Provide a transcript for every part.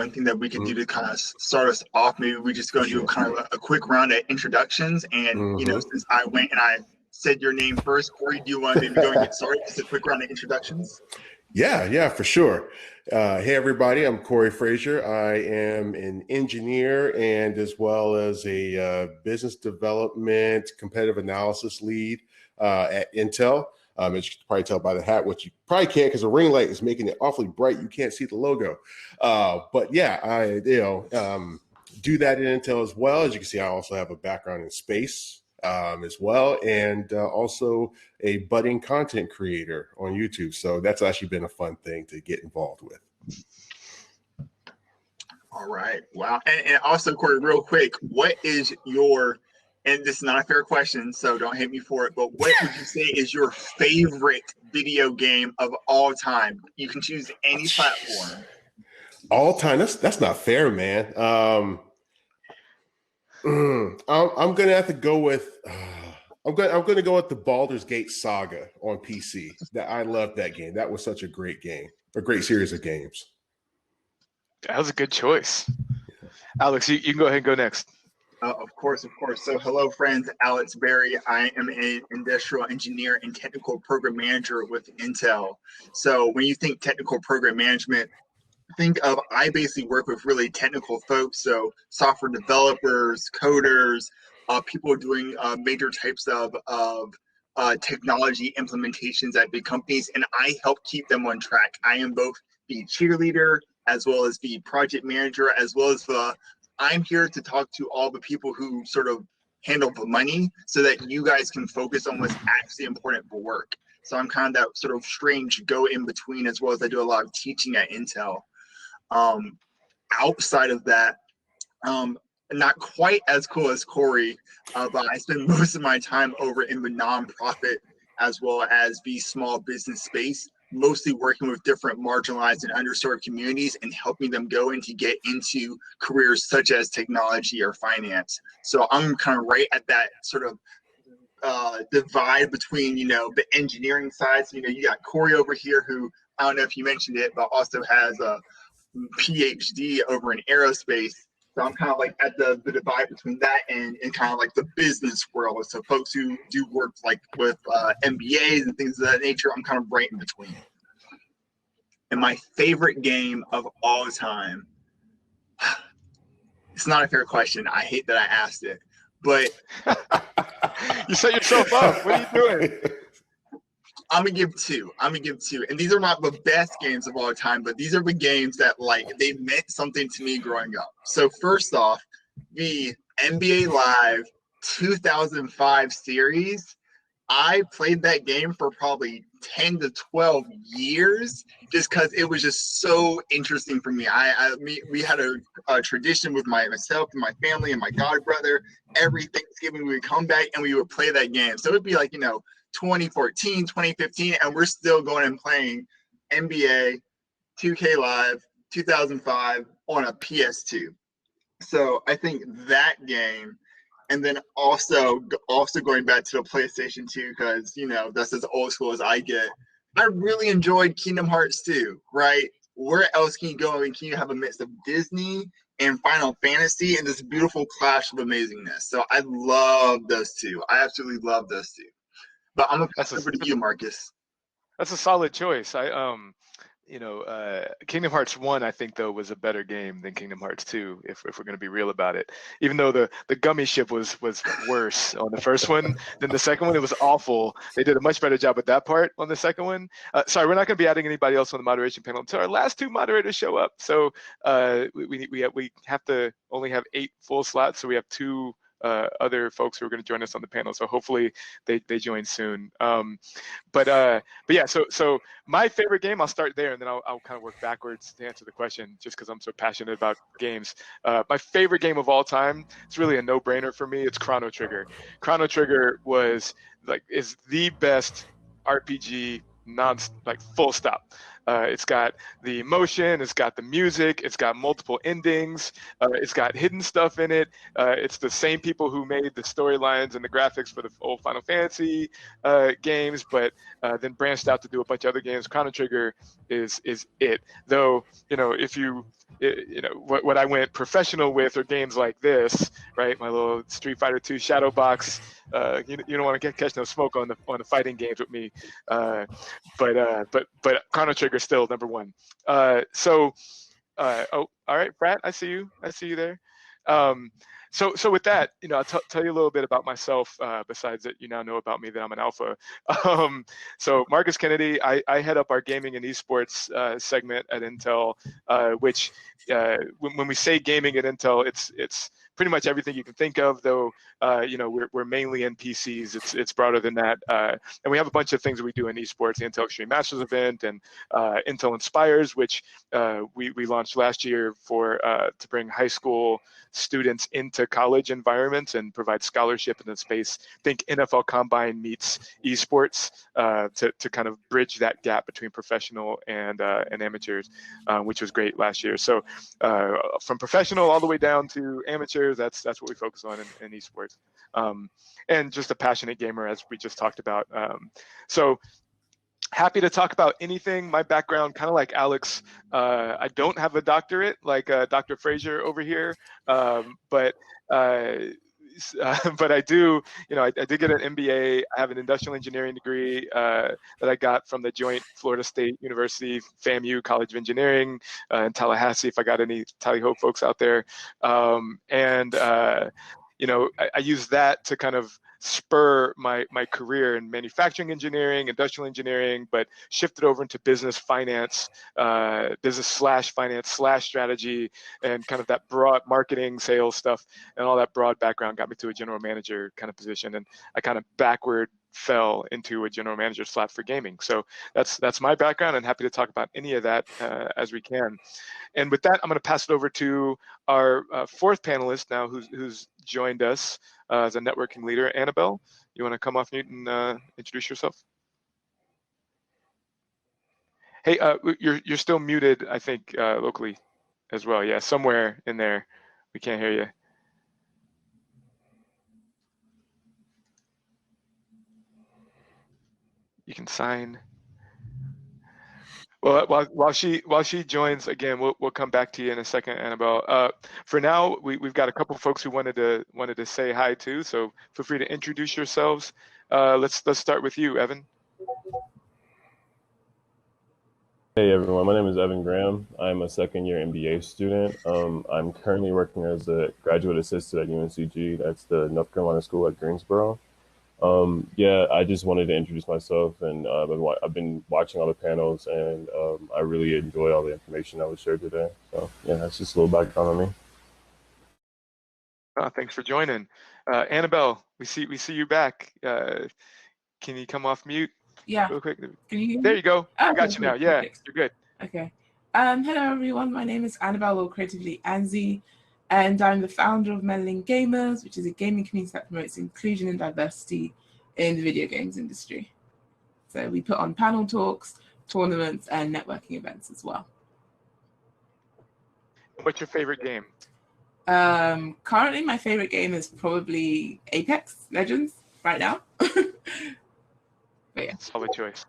one thing that we could do to kind of start us off, maybe we just go and do kind of a quick round of introductions. And, since I went and I said your name first, Corey, do you want to maybe go and get started? Just a quick round of introductions. Yeah, for sure. Hey, everybody, I'm Corey Frazier. I am an engineer and as well as a business development competitive analysis lead at Intel. As you can probably tell by the hat, which you probably can't because the ring light is making it awfully bright. You can't see the logo. But yeah, I do that in Intel as well. As you can see, I also have a background in space as well, and also a budding content creator on YouTube. So that's actually been a fun thing to get involved with. All right. Wow. And also, Corey, real quick, what is your, and this is not a fair question, so don't hate me for it, but what would you say is your favorite video game of all time? You can choose any platform. All time? That's not fair, man. I'm gonna have to go with I'm gonna go with the Baldur's Gate saga on PC. That I love that game. That was such a great game, a great series of games. That was a good choice. Alex, you can go ahead and go next. Of course. So hello, friends. Alex Berry. I am an industrial engineer and technical program manager with Intel. So when you think technical program management, think of, I basically work with really technical folks, so software developers, coders, people doing major types of technology implementations at big companies, and I help keep them on track. I am both the cheerleader as well as the project manager, as well as I'm here to talk to all the people who sort of handle the money so that you guys can focus on what's actually important for work. So I'm kind of that sort of strange go in between, as well as I do a lot of teaching at Intel. Outside of that, not quite as cool as Corey, but I spend most of my time over in the nonprofit as well as the small business space, mostly working with different marginalized and underserved communities and helping them go in to get into careers such as technology or finance. So I'm kind of right at that sort of divide between, the engineering side. So, you got Corey over here who, I don't know if you mentioned it, but also has a PhD over in aerospace. So I'm kind of like at the divide between that and kind of like the business world. So folks who do work like with MBAs and things of that nature, I'm kind of right in between. And my favorite game of all time, it's not a fair question. I hate that I asked it, but you set yourself up. What are you doing? I'm gonna give two. And these are not the best games of all time, but these are the games that they meant something to me growing up. So first off, the NBA Live 2005 series. I played that game for probably 10 to 12 years just because it was just so interesting for me. We had a tradition with myself and my family and my god brother. Every Thanksgiving we would come back and we would play that game. So it'd be like, 2014, 2015, and we're still going and playing NBA 2K Live 2005 on a PS2. So I think that game, and then also going back to the PlayStation 2, because, that's as old school as I get. I really enjoyed Kingdom Hearts 2, right? Where else can you go and can you have a mix of Disney and Final Fantasy and this beautiful clash of amazingness? So I love those two. I absolutely love those two. But I'm going to pass over to you, Marcus. That's a solid choice. Kingdom Hearts 1, I think, though, was a better game than Kingdom Hearts 2, if we're going to be real about it. Even though the gummy ship was worse on the first one than the second one, it was awful. They did a much better job with that part on the second one. Sorry, we're not going to be adding anybody else on the moderation panel until our last two moderators show up. So we have to only have 8 full slots, so we have 2 other folks who are going to join us on the panel. So hopefully they join soon. But yeah, so my favorite game, I'll start there and then I'll kind of work backwards to answer the question just because I'm so passionate about games. My favorite game of all time, it's really a no-brainer for me. It's Chrono Trigger. Chrono Trigger is the best RPG full stop. It's got the emotion, it's got the music, it's got multiple endings, it's got hidden stuff in it. It's the same people who made the storylines and the graphics for the old Final Fantasy games, but then branched out to do a bunch of other games. Chrono Trigger is it. Though, if you what I went professional with are games like this, right? My little Street Fighter 2 Shadow Box. You don't want to catch no smoke on the fighting games with me. But Chrono Trigger still number one. Oh, all right, Brad, I see you. I see you there. So with that, I'll tell you a little bit about myself. Besides that, you now know about me that I'm an alpha. So Marcus Kennedy, I head up our gaming and esports segment at Intel, which when we say gaming at Intel, it's pretty much everything you can think of. Though we're mainly in PCs. It's broader than that, and we have a bunch of things that we do in esports. The Intel Extreme Masters event and Intel Inspires, which we launched last year to bring high school students into college environments and provide scholarship in the space. Think NFL Combine meets esports to kind of bridge that gap between professional and amateurs, which was great last year. So from professional all the way down to amateurs, that's what we focus on in esports. And just a passionate gamer, as we just talked about. So happy to talk about anything. My background, kind of like Alex, I don't have a doctorate like Dr. Frazier over here, but I do, I did get an MBA. I have an industrial engineering degree that I got from the joint Florida State University FAMU College of Engineering in Tallahassee, if I got any Tally Ho folks out there. I use that to kind of spur my career in manufacturing engineering, industrial engineering, but shifted over into business finance, business/finance/ strategy, and kind of that broad marketing, sales stuff, and all that broad background got me to a general manager kind of position. And I kind of backward fell into a general manager slot for gaming. So that's my background, and happy to talk about any of that as we can. And with that, I'm going to pass it over to our fourth panelist now, who's joined us as a networking leader. Annabelle, you want to come off mute and introduce yourself? Hey, you're still muted, I think, locally as well. Yeah, somewhere in there, we can't hear you. You can sign. Well, while she joins again, we'll come back to you in a second, Annabelle. For now, we've got a couple folks who wanted to say hi too. So feel free to introduce yourselves. Let's start with you, Evan. Hey everyone, my name is Evan Graham. I'm a second-year MBA student. I'm currently working as a graduate assistant at UNCG. That's the North Carolina School at Greensboro. I just wanted to introduce myself, and I've been watching all the panels, and I really enjoy all the information that was shared today. So yeah, that's just a little background on me. Thanks for joining, Annabelle. We see you back. Can you come off mute? Yeah. Real quick. Can you hear me? There you go. Okay, I got you now. Yeah, perfect. you're good. Okay. Hello everyone. My name is Annabelle, or creatively Anzi, and I'm the founder of Meddling Gamers, which is a gaming community that promotes inclusion and diversity in the video games industry. So we put on panel talks, tournaments, and networking events as well. What's your favorite game? Currently, my favorite game is probably Apex Legends right now. But yeah. Solid choice.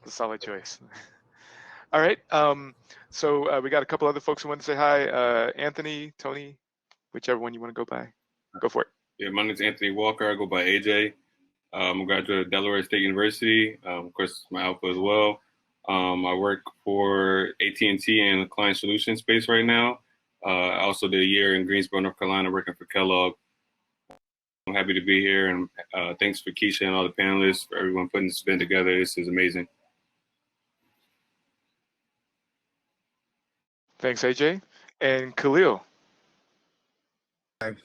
A solid choice. All right. So we got a couple other folks who want to say hi. Anthony, Tony, whichever one you want to go by. Go for it. Yeah, my name is Anthony Walker. I go by AJ. I'm a graduate of Delaware State University. Of course, my alpha as well. I work for AT&T in the client solution space right now. I also did a year in Greensboro, North Carolina, working for Kellogg. I'm happy to be here, and thanks for Keisha and all the panelists, for everyone putting this event together. This is amazing. Thanks, AJ. And Khalil.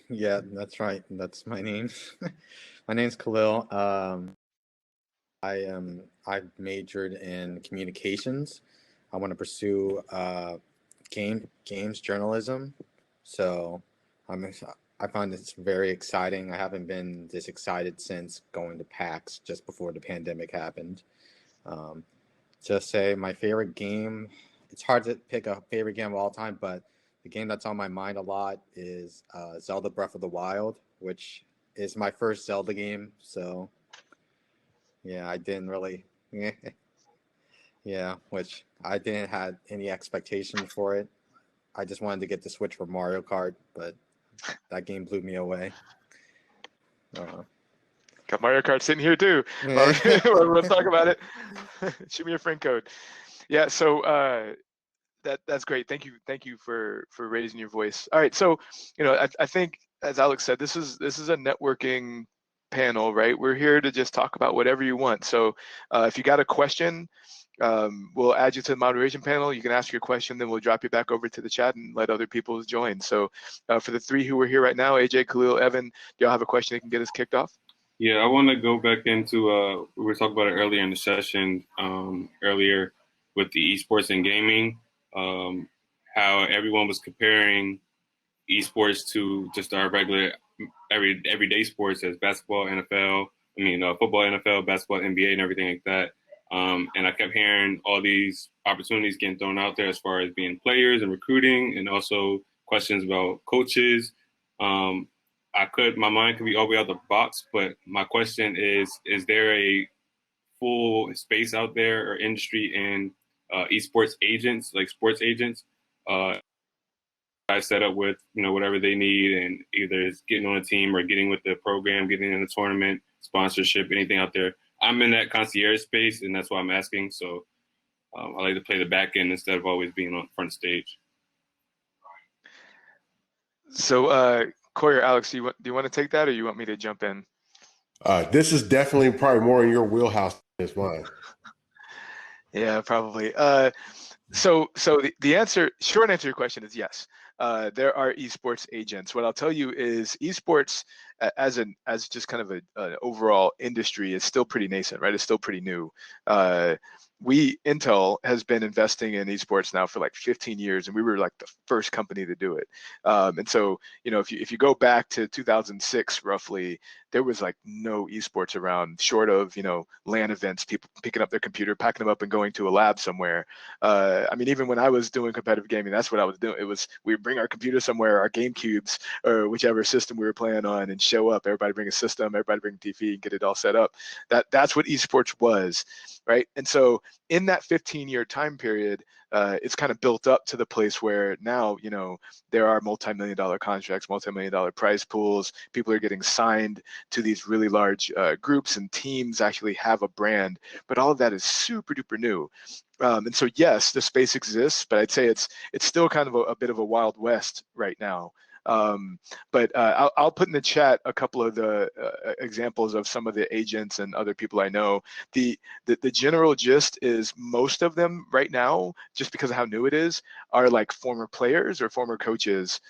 Yeah, that's right. That's my name. My name's Khalil. I majored in communications. I want to pursue games journalism. So I find this very exciting. I haven't been this excited since going to PAX just before the pandemic happened. Just say my favorite game. It's hard to pick a favorite game of all time, but the game that's on my mind a lot is Zelda Breath of the Wild, which is my first Zelda game. So yeah, I didn't really, yeah, which I didn't have any expectation for it. I just wanted to get the Switch for Mario Kart, but that game blew me away. Got Mario Kart sitting here too. We'll talk about it. Shoot me your friend code. Yeah, so that's great. Thank you for raising your voice. All right, so I think as Alex said, this is a networking panel, right? We're here to just talk about whatever you want. So if you got a question, we'll add you to the moderation panel. You can ask your question, then we'll drop you back over to the chat and let other people join. So for the three who are here right now, AJ, Khalil, Evan, do y'all have a question that can get us kicked off? Yeah, I want to go back into we were talking about it earlier in the session, earlier with the esports and gaming, how everyone was comparing esports to just our regular everyday sports as basketball, NFL, football, NFL, basketball, NBA, and everything like that. And I kept hearing all these opportunities getting thrown out there as far as being players and recruiting, and also questions about coaches. My mind could be all the way out the box, but my question is there a full space out there or industry in esports agents, like sports agents? I set up with, whatever they need, and either it's getting on a team or getting with the program, getting in a tournament, sponsorship, anything out there. I'm in that concierge space, and that's why I'm asking. So I like to play the back end instead of always being on front stage. So Corey or Alex, do you want to take that, or you want me to jump in? This is definitely probably more in your wheelhouse than mine. Yeah, probably. So the short answer to your question is yes. There are esports agents. What I'll tell you is esports as just kind of an overall industry is still pretty nascent, right? It's still pretty new. Intel has been investing in esports now for like 15 years, and we were like the first company to do it. And so, if you go back to 2006, roughly, there was like no esports around, short of LAN events, people picking up their computer, packing them up, and going to a lab somewhere. Even when I was doing competitive gaming, that's what I was doing. It was we would bring our computer somewhere, our Game Cubes, or whichever system we were playing on, and show up. Everybody bring a system, everybody bring a TV, and get it all set up. That's what esports was, right? And so in that 15-year time period, it's kind of built up to the place where now, there are multi-million-dollar contracts, multi-million-dollar prize pools. People are getting signed to these really large groups, and teams actually have a brand. But all of that is super duper new. And so, yes, the space exists, but I'd say it's still kind of a bit of a wild west right now. But I'll put in the chat a couple of the examples of some of the agents and other people I know. The general gist is most of them right now, just because of how new it is, are like former players or former coaches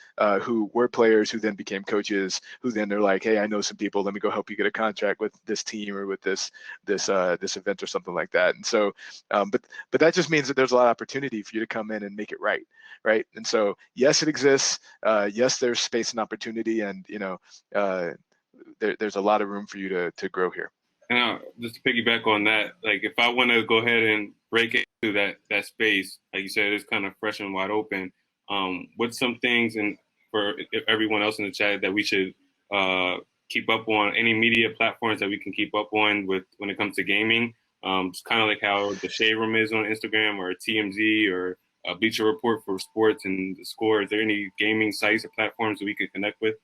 who were players who then became coaches, who then they're like, hey, I know some people, let me go help you get a contract with this team or with this event or something like that. And so, but that just means that there's a lot of opportunity for you to come in and make it right? And so, yes, it exists. Yes, there's space and opportunity, and there's a lot of room for you to grow here. And just to piggyback on that, like if I want to go ahead and break into that space, like you said, it's kind of fresh and wide open. What's some things, and for everyone else in the chat, that we should keep up on? Any media platforms that we can keep up on when it comes to gaming? It's kind of like how the Shade Room is on Instagram, or TMZ, or Bleacher Report for sports and the score. Is there any gaming sites or platforms that we could connect with?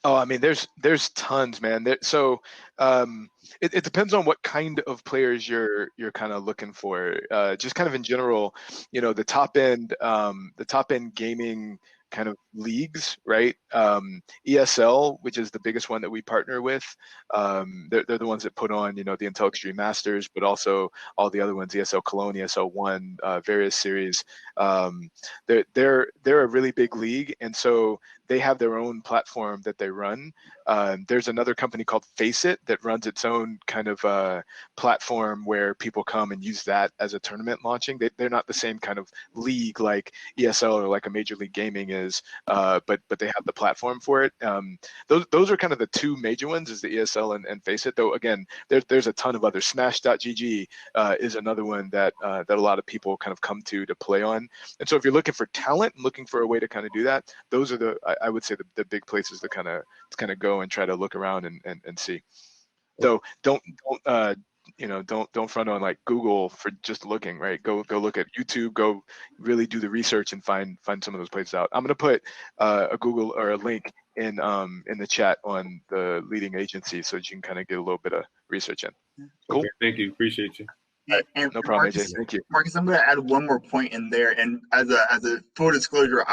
Oh, there's tons, man. It depends on what kind of players you're kind of looking for. Just kind of in general, the top end gaming kind of leagues, right? ESL, which is the biggest one that we partner with, they're the ones that put on, the Intel Extreme Masters, but also all the other ones, ESL Cologne, ESL One, various series. They're a really big league, and so they have their own platform that they run. There's another company called Faceit that runs its own kind of platform where people come and use that as a tournament launching. They're not the same kind of league like ESL or like a Major League Gaming is, but they have the platform for it. Those are kind of the two major ones, is the ESL and Faceit. Though again, there's a ton of others. Smash.gg is another one that a lot of people kind of come to play on. And so if you're looking for talent and looking for a way to kind of do that, those are I would say the big places to kind of go and try to look around and see. Though don't don't front on like Google for just looking, right? Go look at YouTube. Go really do the research and find some of those places out. I'm gonna put a Google or a link in the chat on the leading agency so that you can kind of get a little bit of research in. Cool. Okay, thank you. Appreciate you. And No problem, Marcus, AJ. Thank you. Marcus, I'm going to add one more point in there. And as a full disclosure,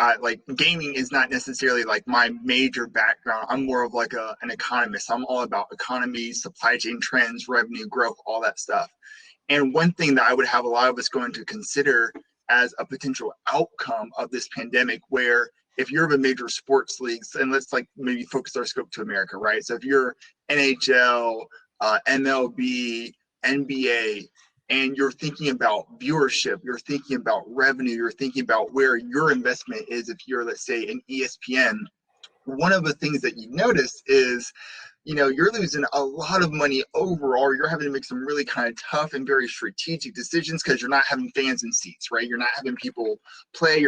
gaming is not necessarily like my major background. I'm more of like an economist. I'm all about economy, supply chain trends, revenue growth, all that stuff. And one thing that I would have a lot of us going to consider as a potential outcome of this pandemic, where if you're of a major sports leagues, and let's like maybe focus our scope to America, right? So if you're NHL, MLB, NBA, and you're thinking about viewership, you're thinking about revenue, you're thinking about where your investment is. If you're, let's say, an ESPN, one of the things that you notice is, you're losing a lot of money overall. You're having to make some really kind of tough and very strategic decisions because you're not having fans in seats, right? You're not having people play.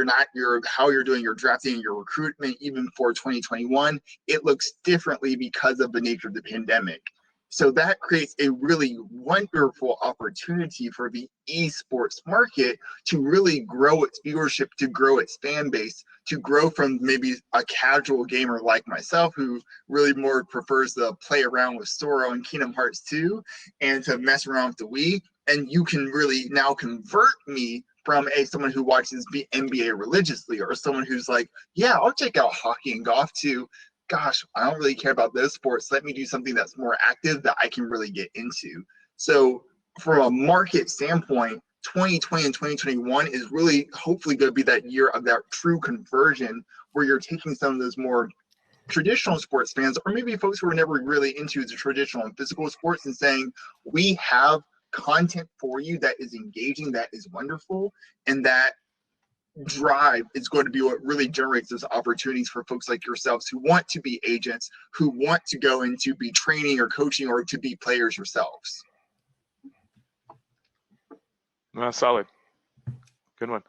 How you're doing your drafting and your recruitment, even for 2021, it looks differently because of the nature of the pandemic. So that creates a really wonderful opportunity for the esports market to really grow its viewership, to grow its fan base, to grow from maybe a casual gamer like myself who really more prefers to play around with Sora and Kingdom Hearts 2 and to mess around with the Wii. And you can really now convert me from someone who watches the NBA religiously, or someone who's like, yeah, I'll check out hockey and golf too. Gosh, I don't really care about those sports. Let me do something that's more active that I can really get into. So from a market standpoint, 2020 and 2021 is really hopefully going to be that year of that true conversion where you're taking some of those more traditional sports fans, or maybe folks who are never really into the traditional and physical sports, and saying, we have content for you that is engaging, that is wonderful, and that drive is going to be what really generates those opportunities for folks like yourselves who want to be agents, who want to go into be training or coaching or to be players yourselves. Solid. Good one.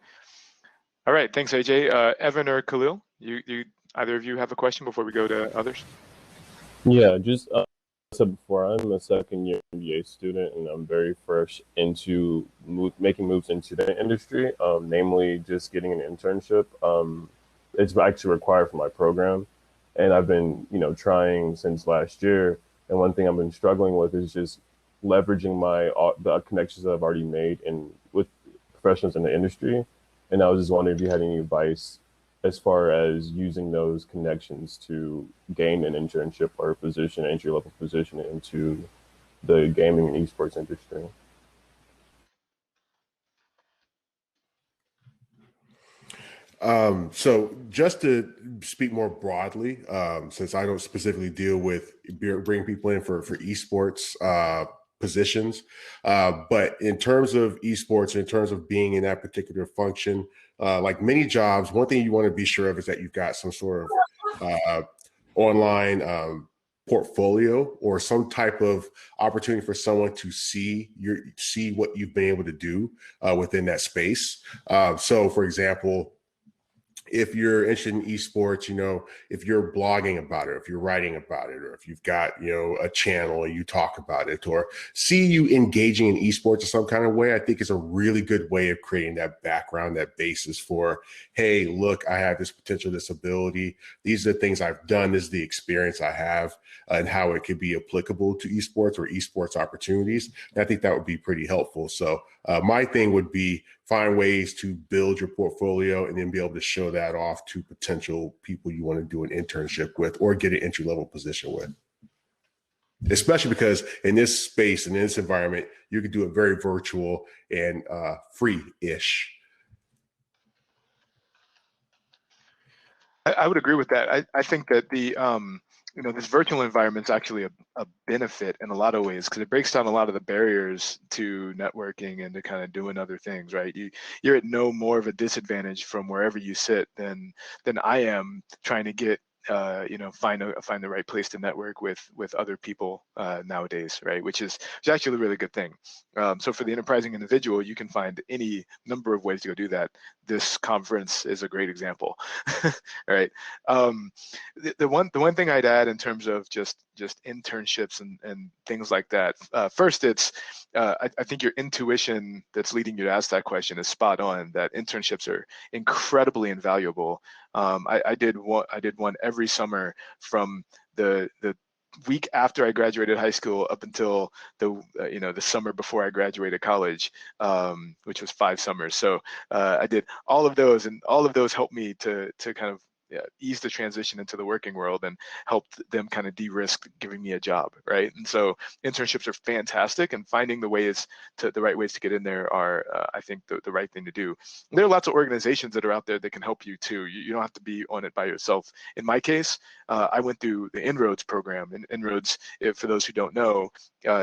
All right. Thanks, AJ. Evan or Khalil, you either of you have a question before we go to others? Yeah, just I said before, I'm a second-year MBA student, and I'm very fresh into making moves into the industry, namely just getting an internship. It's actually required for my program, and I've been, trying since last year. And one thing I've been struggling with is just leveraging the connections that I've already made with professionals in the industry. And I was just wondering if you had any advice as far as using those connections to gain an internship or a position, entry-level position into the gaming and esports industry. So just to speak more broadly, since I don't specifically deal with bringing people in for esports positions, but in terms of esports, in terms of being in that particular function, like many jobs, one thing you want to be sure of is that you've got some sort of online portfolio or some type of opportunity for someone to see what you've been able to do within that space. So, for example, if you're interested in esports, if you're blogging about it, if you're writing about it, or if you've got, a channel and you talk about it, or see you engaging in esports in some kind of way, I think is a really good way of creating that background, that basis for, hey, look, I have this potential disability. These are the things I've done. This is the experience I have and how it could be applicable to esports or esports opportunities. And I think that would be pretty helpful. So my thing would be find ways to build your portfolio and then be able to show that off to potential people you want to do an internship with or get an entry-level position with. Especially because in this space and in this environment, you can do it very virtual and free-ish. I would agree with that. I think that this virtual environment is actually a benefit in a lot of ways because it breaks down a lot of the barriers to networking and to kind of doing other things, right? You're at no more of a disadvantage from wherever you sit than I am trying to get find the right place to network with other people nowadays, right? Which is actually a really good thing. So for the enterprising individual, you can find any number of ways to go do that. This conference is a great example, right? The one thing I'd add in terms of just internships and things like that. First, it's I think your intuition that's leading you to ask that question is spot on. That internships are incredibly invaluable. I did one every summer from the week after I graduated high school up until the summer before I graduated college, which was 5 summers. So I did all of those, and all of those helped me to kind of ease the transition into the working world and helped them kind of de-risk giving me a job, right? And so internships are fantastic, and finding the right ways to get in there are, I think, the right thing to do. There are lots of organizations that are out there that can help you too. You don't have to be on it by yourself. In my case, I went through the Inroads program, and Inroads, for those who don't know,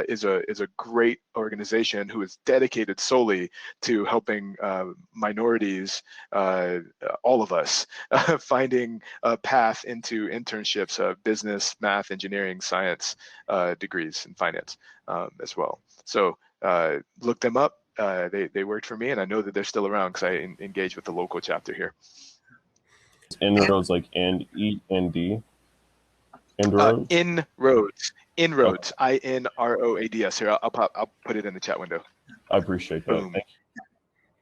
is a great organization who is dedicated solely to helping minorities, all of us, finding a path into internships, business, math, engineering, science degrees, and finance as well. So look them up. They worked for me, and I know that they're still around because I engage with the local chapter here. Inroads, like E-N-D? Inroads? Inroads. Okay. INROADS. Here, I'll put it in the chat window. I appreciate that. Boom. Thank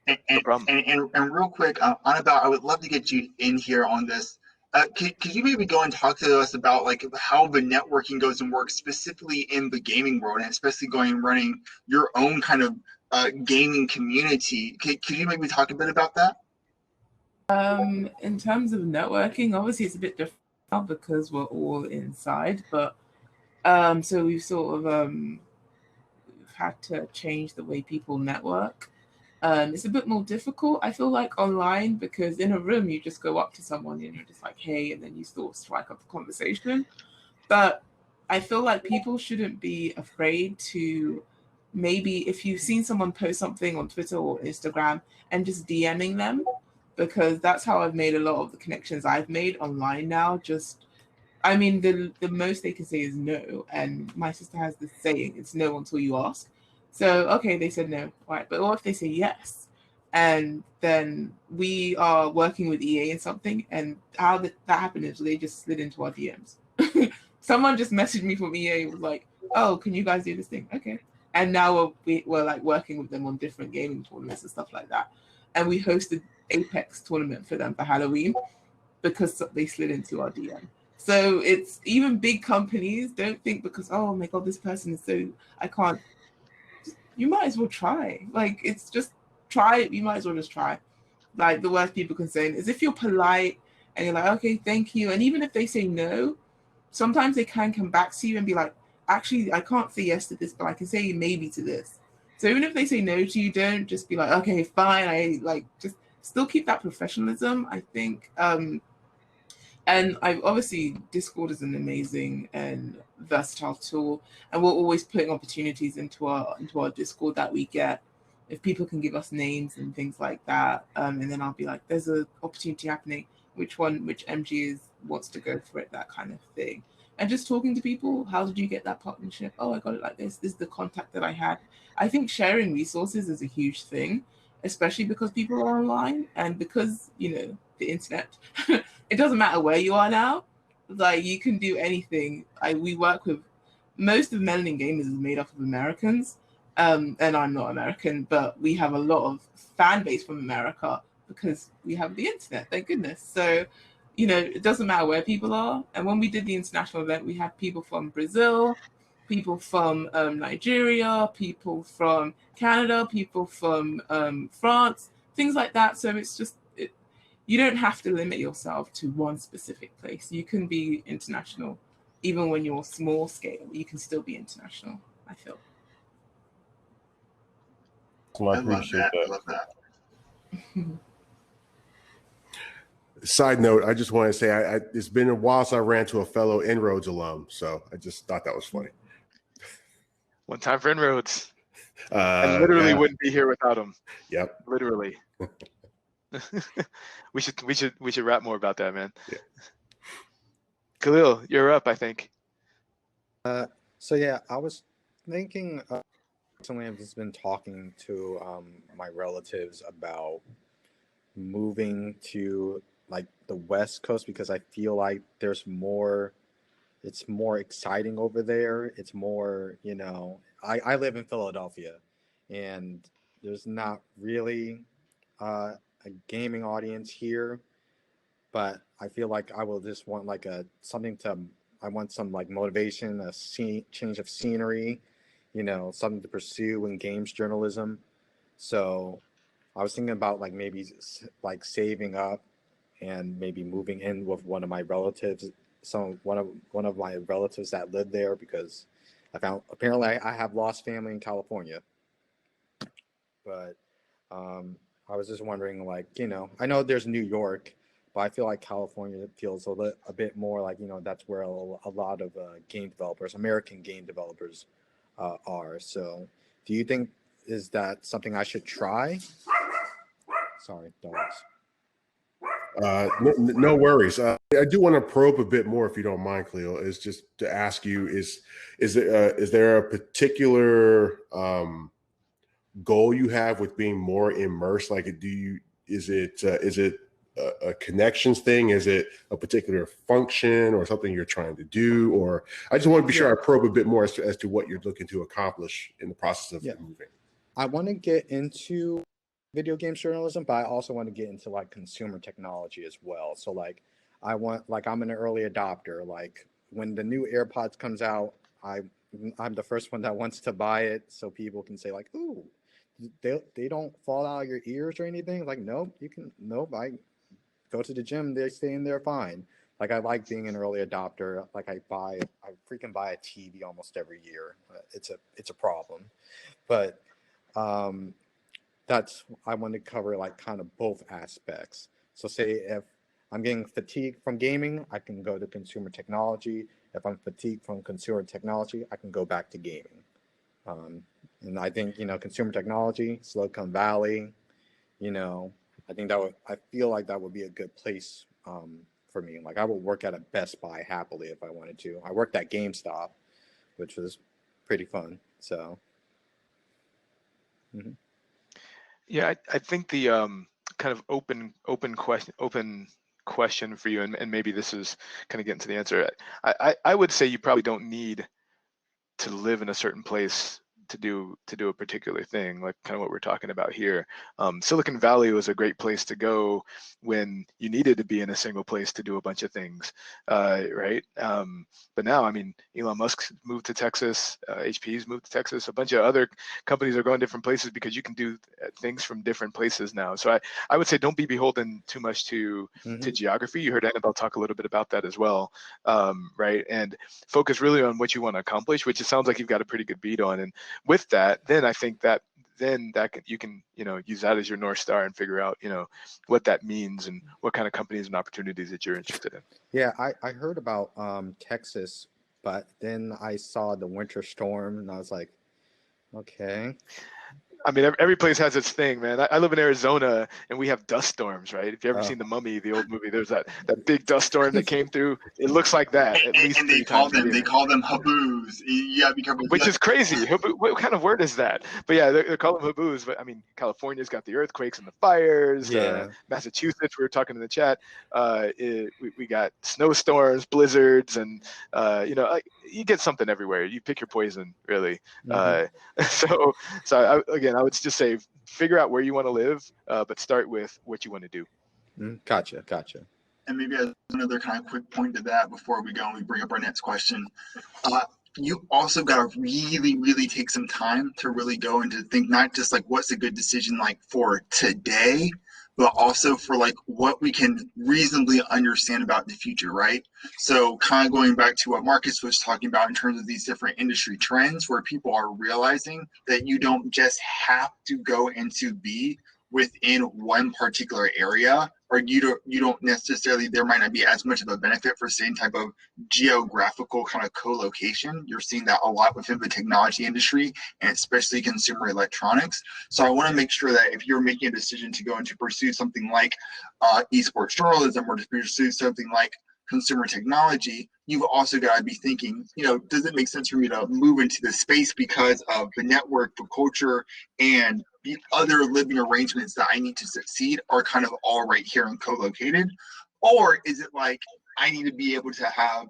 you. No problem. And real quick, Annabelle, I would love to get you in here on this. Could you maybe go and talk to us about like how the networking goes and works specifically in the gaming world, and especially going and running your own kind of gaming community? Could you maybe talk a bit about that? In terms of networking, obviously it's a bit different now because we're all inside, but so we've sort of had to change the way people network. It's a bit more difficult, I feel like, online, because in a room you just go up to someone and you're just like, hey, and then you sort of strike up a conversation. But I feel like people shouldn't be afraid to, maybe if you've seen someone post something on Twitter or Instagram, and just DMing them, because that's how I've made a lot of the connections I've made online now. I mean, the most they can say is no. And my sister has this saying, it's no until you ask. So, okay, they said no. Right. But what if they say yes? And then we are working with EA in something. And how that happened is they just slid into our DMs. Someone just messaged me from EA, was like, oh, can you guys do this thing? Okay. And now we're like working with them on different gaming tournaments and stuff like that. And we hosted Apex tournament for them for Halloween because they slid into our DM. So it's even big companies don't think because, oh my God, this person is so, I can't. You might as well try. Like, it's just try it. You might as well just try. Like, the worst people can say is if you're polite and you're like, okay, thank you. And even if they say no, sometimes they can come back to you and be like, actually, I can't say yes to this, but I can say maybe to this. So even if they say no to you, don't just be like, okay, fine. I like, just still keep that professionalism, I think. And obviously Discord is an amazing and versatile tool, and we're always putting opportunities into our Discord that we get. If people can give us names and things like that, and then I'll be like, there's an opportunity happening. Which MG wants to go for it, that kind of thing. And just talking to people, how did you get that partnership? Oh, I got it like this. This is the contact that I had. I think sharing resources is a huge thing, especially because people are online and because, the internet. It doesn't matter where you are now. Like, you can do anything. We work with, most of Melanin Gamers is made up of Americans, and I'm not American, but we have a lot of fan base from America because we have the internet, thank goodness. So, it doesn't matter where people are. And when we did the international event, we had people from Brazil, people from Nigeria, people from Canada, people from France, things like that. So it's just, you don't have to limit yourself to one specific place. You can be international. Even when you're small scale, you can still be international, I feel. So I appreciate that. I love that. Side note, I just want to say it's been a while since I ran to a fellow Inroads alum, so I just thought that was funny. One time for Inroads. I literally wouldn't be here without him. Yep. Literally. We should rap more about that, man. Yeah. Khalil, you're up, I think. So yeah, I was thinking recently I've just been talking to my relatives about moving to like the West Coast because I feel like there's more, it's more exciting over there. It's more, you know, I live in Philadelphia and there's not really a gaming audience here, but I feel like I will just want like a something to, I want some like motivation, a change of scenery, you know, something to pursue in games journalism. So I was thinking about like maybe like saving up and maybe moving in with one of my relatives, one of my relatives that live there because I found apparently I have lost family in California, but I was just wondering like, you know, I know there's New York, but I feel like California feels a bit more like, you know, that's where a lot of game developers, American game developers are. So do you think, is that something I should try? Sorry, dogs. No worries. I do want to probe a bit more, if you don't mind, Cleo. Is just to ask you: is there a particular goal you have with being more immersed? Like, is it a connections thing? Is it a particular function or something you're trying to do? Or I just want to be sure I probe a bit more as to what you're looking to accomplish in the process of moving. I want to get into video games journalism, but I also want to get into like consumer technology as well. So like I want, like I'm an early adopter. Like when the new AirPods comes out, I'm the first one that wants to buy it so people can say like, ooh, they don't fall out of your ears or anything. Like, nope, you can, nope, I go to the gym, they stay in there fine. Like I like being an early adopter. Like I freaking buy a TV almost every year. It's a problem. But that's, I want to cover like kind of both aspects. So say if I'm getting fatigued from gaming, I can go to consumer technology. If I'm fatigued from consumer technology, I can go back to gaming. And I think, you know, consumer technology, Silicon Valley, you know, I feel like that would be a good place for me. Like I would work at a Best Buy happily if I wanted to. I worked at Gamestop, which was pretty fun. So. Mm-hmm. Yeah, I think the kind of open question for you, and maybe this is kind of getting to the answer. I would say you probably don't need to live in a certain place to do a particular thing, like kind of what we're talking about here. Silicon Valley was a great place to go when you needed to be in a single place to do a bunch of things, right? But now, I mean, Elon Musk's moved to Texas, HP's moved to Texas, a bunch of other companies are going different places because you can do things from different places now. So I would say don't be beholden too much to geography. You heard Annabelle talk a little bit about that as well, right? And focus really on what you want to accomplish, which it sounds like you've got a pretty good beat on. And with that, then I think that you can, you know, use that as your North Star and figure out, you know, what that means and what kind of companies and opportunities that you're interested in. Yeah, I heard about Texas, but then I saw the winter storm and I was like, okay. I mean, every place has its thing, man. I live in Arizona, and we have dust storms, right? If you ever seen The Mummy, the old movie, there's that big dust storm that came through. It looks like that at least and 3 times a year. They call them haboos. You gotta be careful. Which is crazy. What kind of word is that? But yeah, they call them haboos. But I mean, California's got the earthquakes and the fires. Yeah. Massachusetts, we were talking in the chat. We got snowstorms, blizzards, and you know, you get something everywhere. You pick your poison, really. So I would just say figure out where you want to live, but start with what you want to do. Gotcha. And maybe as another kind of quick point to that before we go and we bring up our next question, you also got to really, really take some time to really go and to think not just like what's a good decision like for today, but also for like what we can reasonably understand about the future, right? So kind of going back to what Marcus was talking about in terms of these different industry trends where people are realizing that you don't just have to go into be within one particular area, or you don't necessarily, there might not be as much of a benefit for same type of geographical kind of co-location. You're seeing that a lot within the technology industry and especially consumer electronics. So I want to make sure that if you're making a decision to go and to pursue something like esports journalism or to pursue something like consumer technology, you've also got to be thinking, does it make sense for me to move into this space because of the network, the culture, and the other living arrangements that I need to succeed are kind of all right here and co-located? Or is it like I need to be able to have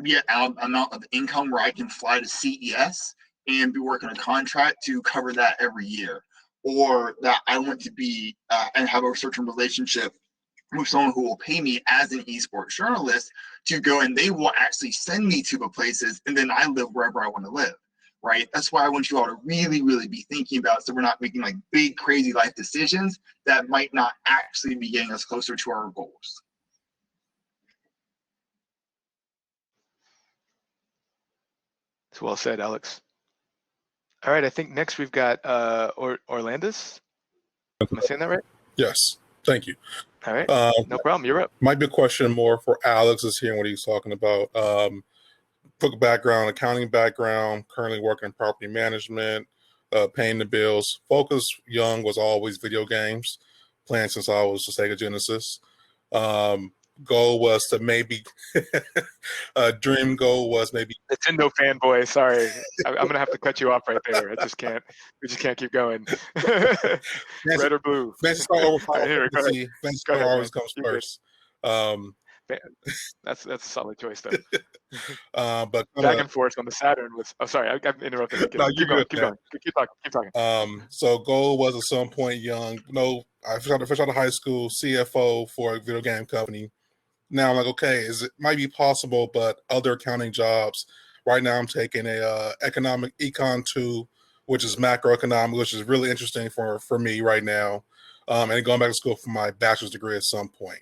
the amount of income where I can fly to CES and be working a contract to cover that every year? Or that I want to be and have a certain relationship with someone who will pay me as an esports journalist to go, and they will actually send me to the places, and then I live wherever I want to live, right? That's why I want you all to really, really be thinking about, so we're not making like big, crazy life decisions that might not actually be getting us closer to our goals. It's well said, Alex. All right, I think next we've got Orlandis. Am I saying that right? Yes, thank you. All right, no problem. You're up. Might be a question more for Alex is hearing what he's talking about. Quick background, accounting background, currently working in property management, paying the bills. Focus young was always video games, playing since I was a Sega Genesis. Goal was to maybe dream goal was maybe Nintendo fanboy. Sorry, I'm gonna have to cut you off right there. I just can't. We just can't keep going. Red or blue? Fantasy Star over Final Here, go Fantasy. Fantasy Star always comes You're first. That's a solid choice though. But Back and forth on the Saturn was. Oh, sorry, I'm interrupting. No, keep going. Keep going. Keep talking. So goal was at some point young. I fresh out of high school, CFO for a video game company. Now I'm like, okay, it might be possible, but other accounting jobs. Right now I'm taking a economic econ 2, which is macroeconomic, which is really interesting for me right now. And going back to school for my bachelor's degree at some point.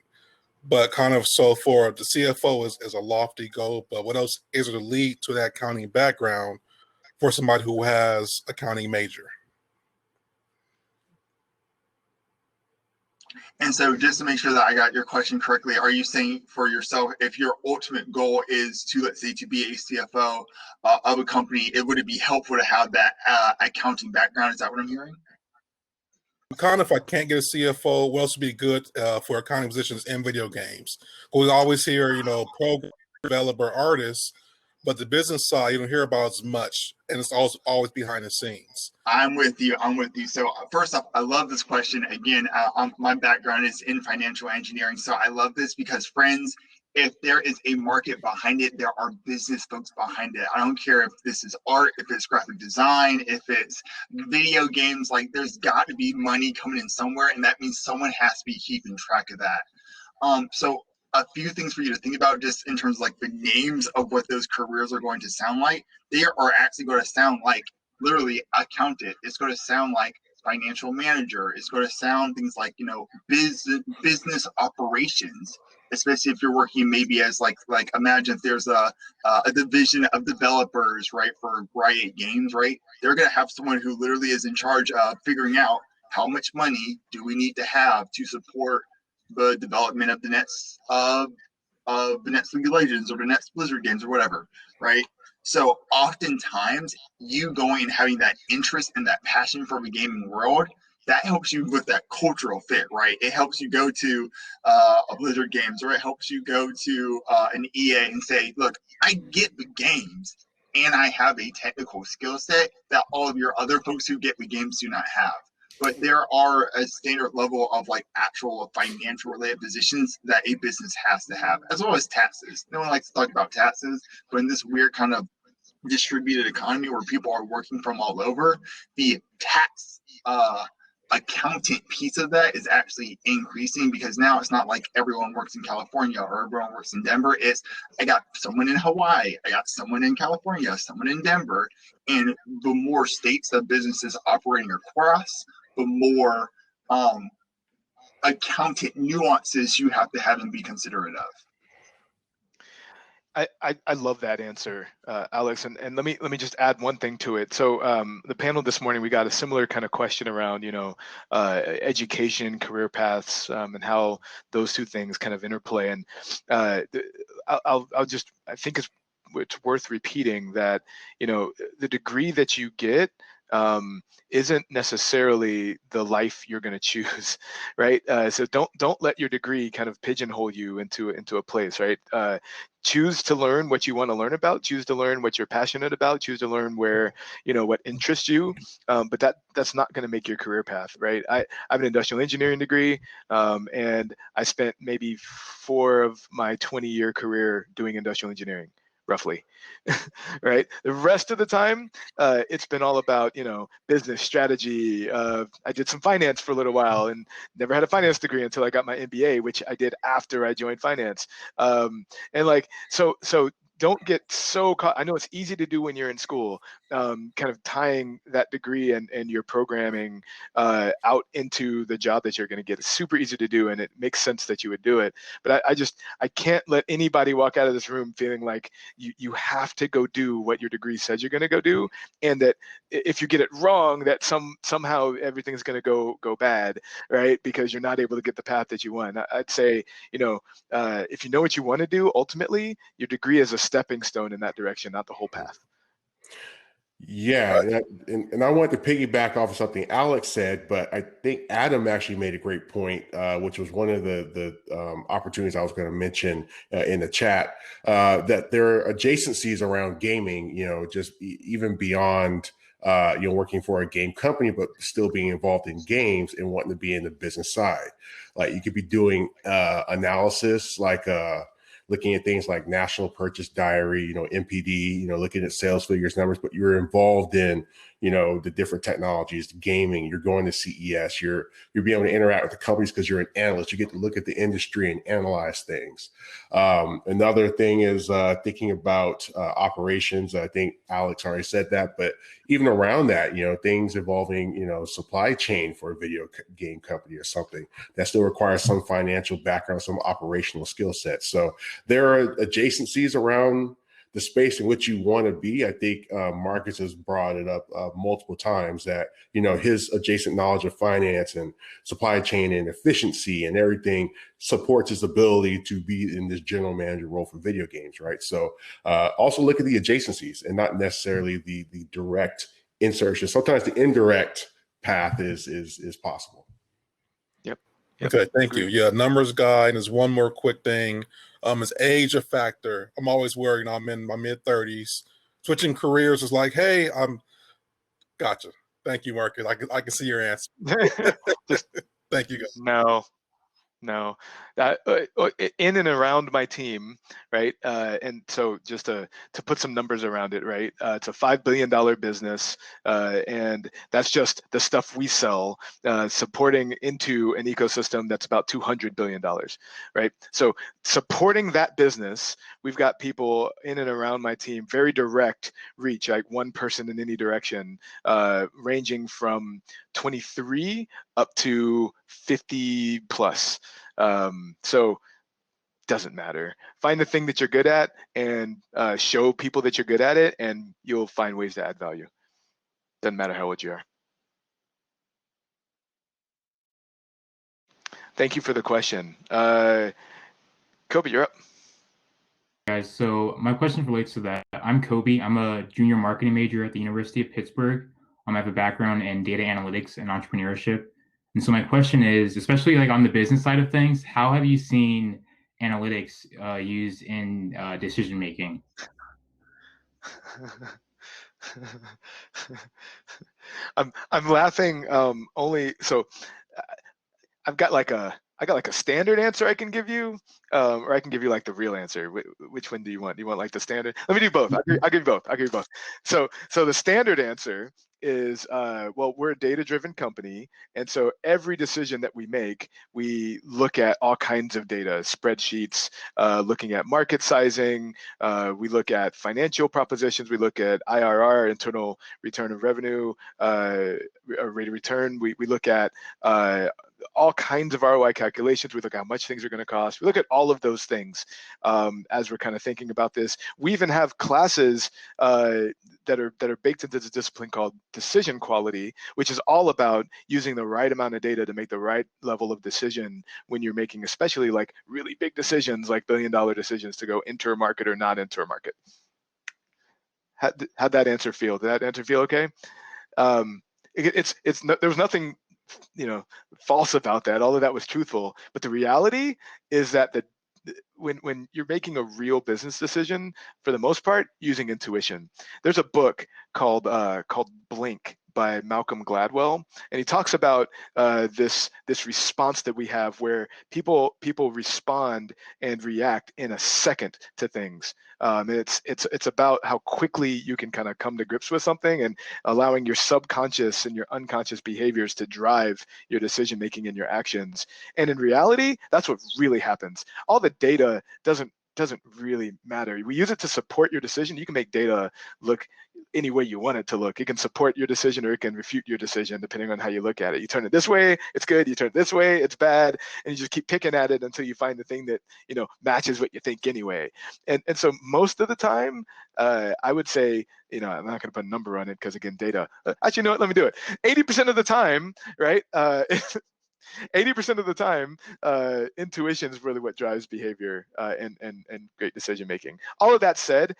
But kind of so for the CFO is a lofty goal, but what else is it to lead to that accounting background for somebody who has accounting major? And so just to make sure that I got your question correctly, are you saying for yourself, if your ultimate goal is to, let's say, to be a CFO of a company, would it be helpful to have that accounting background? Is that what I'm hearing? Kind of, if I can't get a CFO, what else would be good for accounting positions in video games? We always hear, program developer, artists, but the business side, you don't hear about as much, and it's always behind the scenes. I'm with you. So first off, I love this question. Again, my background is in financial engineering, so I love this because, friends, if there is a market behind it, there are business folks behind it. I don't care if this is art, if it's graphic design, if it's video games, like there's got to be money coming in somewhere, and that means someone has to be keeping track of that. So a few things for you to think about just in terms of like the names of what those careers are going to sound like. They are actually going to sound like literally accountant. It's going to sound like financial manager. It's going to sound things like, business operations, especially if you're working maybe as like imagine if there's a division of developers, right, for Riot Games, right? They're going to have someone who literally is in charge of figuring out how much money do we need to have to support the development of the next League of Legends or the next Blizzard games or whatever, right? So oftentimes you going and having that interest and that passion for the gaming world, that helps you with that cultural fit, right? It helps you go to a Blizzard games, or it helps you go to an EA and say, look, I get the games and I have a technical skill set that all of your other folks who get the games do not have. But there are a standard level of like actual financial related positions that a business has to have, as well as taxes. No one likes to talk about taxes, but in this weird kind of distributed economy where people are working from all over, the tax accountant piece of that is actually increasing, because now it's not like everyone works in California or everyone works in Denver. It's I got someone in Hawaii, I got someone in California, someone in Denver, and the more states that businesses operating across, the more accountant nuances you have to have and be considerate of. I love that answer, Alex, and let me just add one thing to it. So the panel this morning, we got a similar kind of question around education, career paths, and how those two things kind of interplay. And I'll just, I think it's worth repeating that the degree that you get isn't necessarily the life you're going to choose, right? So don't let your degree kind of pigeonhole you into a place, right? Choose to learn what you want to learn about. Choose to learn what you're passionate about. Choose to learn where what interests you. But that's not going to make your career path, right? I have an industrial engineering degree, and I spent maybe 4 of my 20-year career doing industrial engineering, roughly. Right? The rest of the time, it's been all about business strategy. I did some finance for a little while and never had a finance degree until I got my MBA, which I did after I joined finance. And like so don't get so caught. I know it's easy to do when you're in school, kind of tying that degree and your programming out into the job that you're going to get. It's super easy to do, and it makes sense that you would do it. But I can't let anybody walk out of this room feeling like you have to go do what your degree says you're going to go do, and that if you get it wrong, that somehow everything's going to go bad, right? Because you're not able to get the path that you want. I'd say, if you know what you want to do, ultimately, your degree is a stepping stone in that direction, not the whole path. Yeah, and I wanted to piggyback off of something Alex said, but I think Adam actually made a great point, which was one of the opportunities I was going to mention in the chat, that there are adjacencies around gaming, just even beyond working for a game company, but still being involved in games and wanting to be in the business side. Like you could be doing analysis, like looking at things like National Purchase Diary, NPD, looking at sales figures, numbers, but you're involved in, the different technologies, gaming, you're going to CES, you're being able to interact with the companies because you're an analyst. You get to look at the industry and analyze things. Another thing is thinking about operations. I think Alex already said that, but even around that, things involving, supply chain for a video game company or something that still requires some financial background, some operational skill sets. So there are adjacencies around the space in which you want to be. I think Marcus has brought it up multiple times that, his adjacent knowledge of finance and supply chain and efficiency and everything supports his ability to be in this general manager role for video games, right? So also look at the adjacencies and not necessarily the direct insertion. Sometimes the indirect path is possible. Yep. Okay, thank you. Yeah, numbers guy. And there's one more quick thing. Is age a factor? I'm always worried. I'm in my mid-30s. Switching careers is like, hey, gotcha. Thank you, Marcus. I can see your answer. Thank you, guys. No, in and around my team, right? And so just to put some numbers around it, right? It's a $5 billion business, and that's just the stuff we sell, supporting into an ecosystem that's about $200 billion, right? So supporting that business, we've got people in and around my team, very direct reach, like one person in any direction, ranging from 23 up to 50 plus. So doesn't matter. Find the thing that you're good at and show people that you're good at it, and you'll find ways to add value. Doesn't matter how old you are. Thank you for the question. Kobe, you're up. Guys, so my question relates to that. I'm Kobe. I'm a junior marketing major at the University of Pittsburgh. I have a background in data analytics and entrepreneurship. And so my question is, especially like on the business side of things, how have you seen analytics used in decision making? I'm laughing only so I got like a standard answer I can give you, or I can give you like the real answer. Which one do you want? Do you want like the standard? Let me do both. I'll give you both. I'll give you both. So the standard answer is, well, we're a data-driven company, and so every decision that we make, we look at all kinds of data, spreadsheets, looking at market sizing, we look at financial propositions, we look at IRR, internal return of revenue, rate of return. We look at all kinds of ROI calculations. We look at how much things are going to cost. We look at all of those things as we're kind of thinking about this. We even have classes that are baked into this discipline called decision quality, which is all about using the right amount of data to make the right level of decision when you're making, especially like really big decisions, like billion-dollar decisions to go enter a market or not enter a market. How'd that answer feel? Did that answer feel okay? There was nothing false about that. All of that was truthful. But the reality is that when you're making a real business decision, for the most part, using intuition. There's a book called Blink by Malcolm Gladwell, and he talks about this response that we have where people respond and react in a second to things. It's about how quickly you can kind of come to grips with something and allowing your subconscious and your unconscious behaviors to drive your decision making and your actions. And in reality, that's what really happens. All the data doesn't really matter. We use it to support your decision. You can make data look any way you want it to look. It can support your decision or it can refute your decision depending on how you look at it. You turn it this way, it's good. You turn it this way, it's bad. And you just keep picking at it until you find the thing that matches what you think anyway. And so most of the time, I would say, I'm not going to put a number on it because again, data. Actually, you know what? Let me do it. 80% of the time, right? 80% of the time, intuition is really what drives behavior and great decision making. All of that said,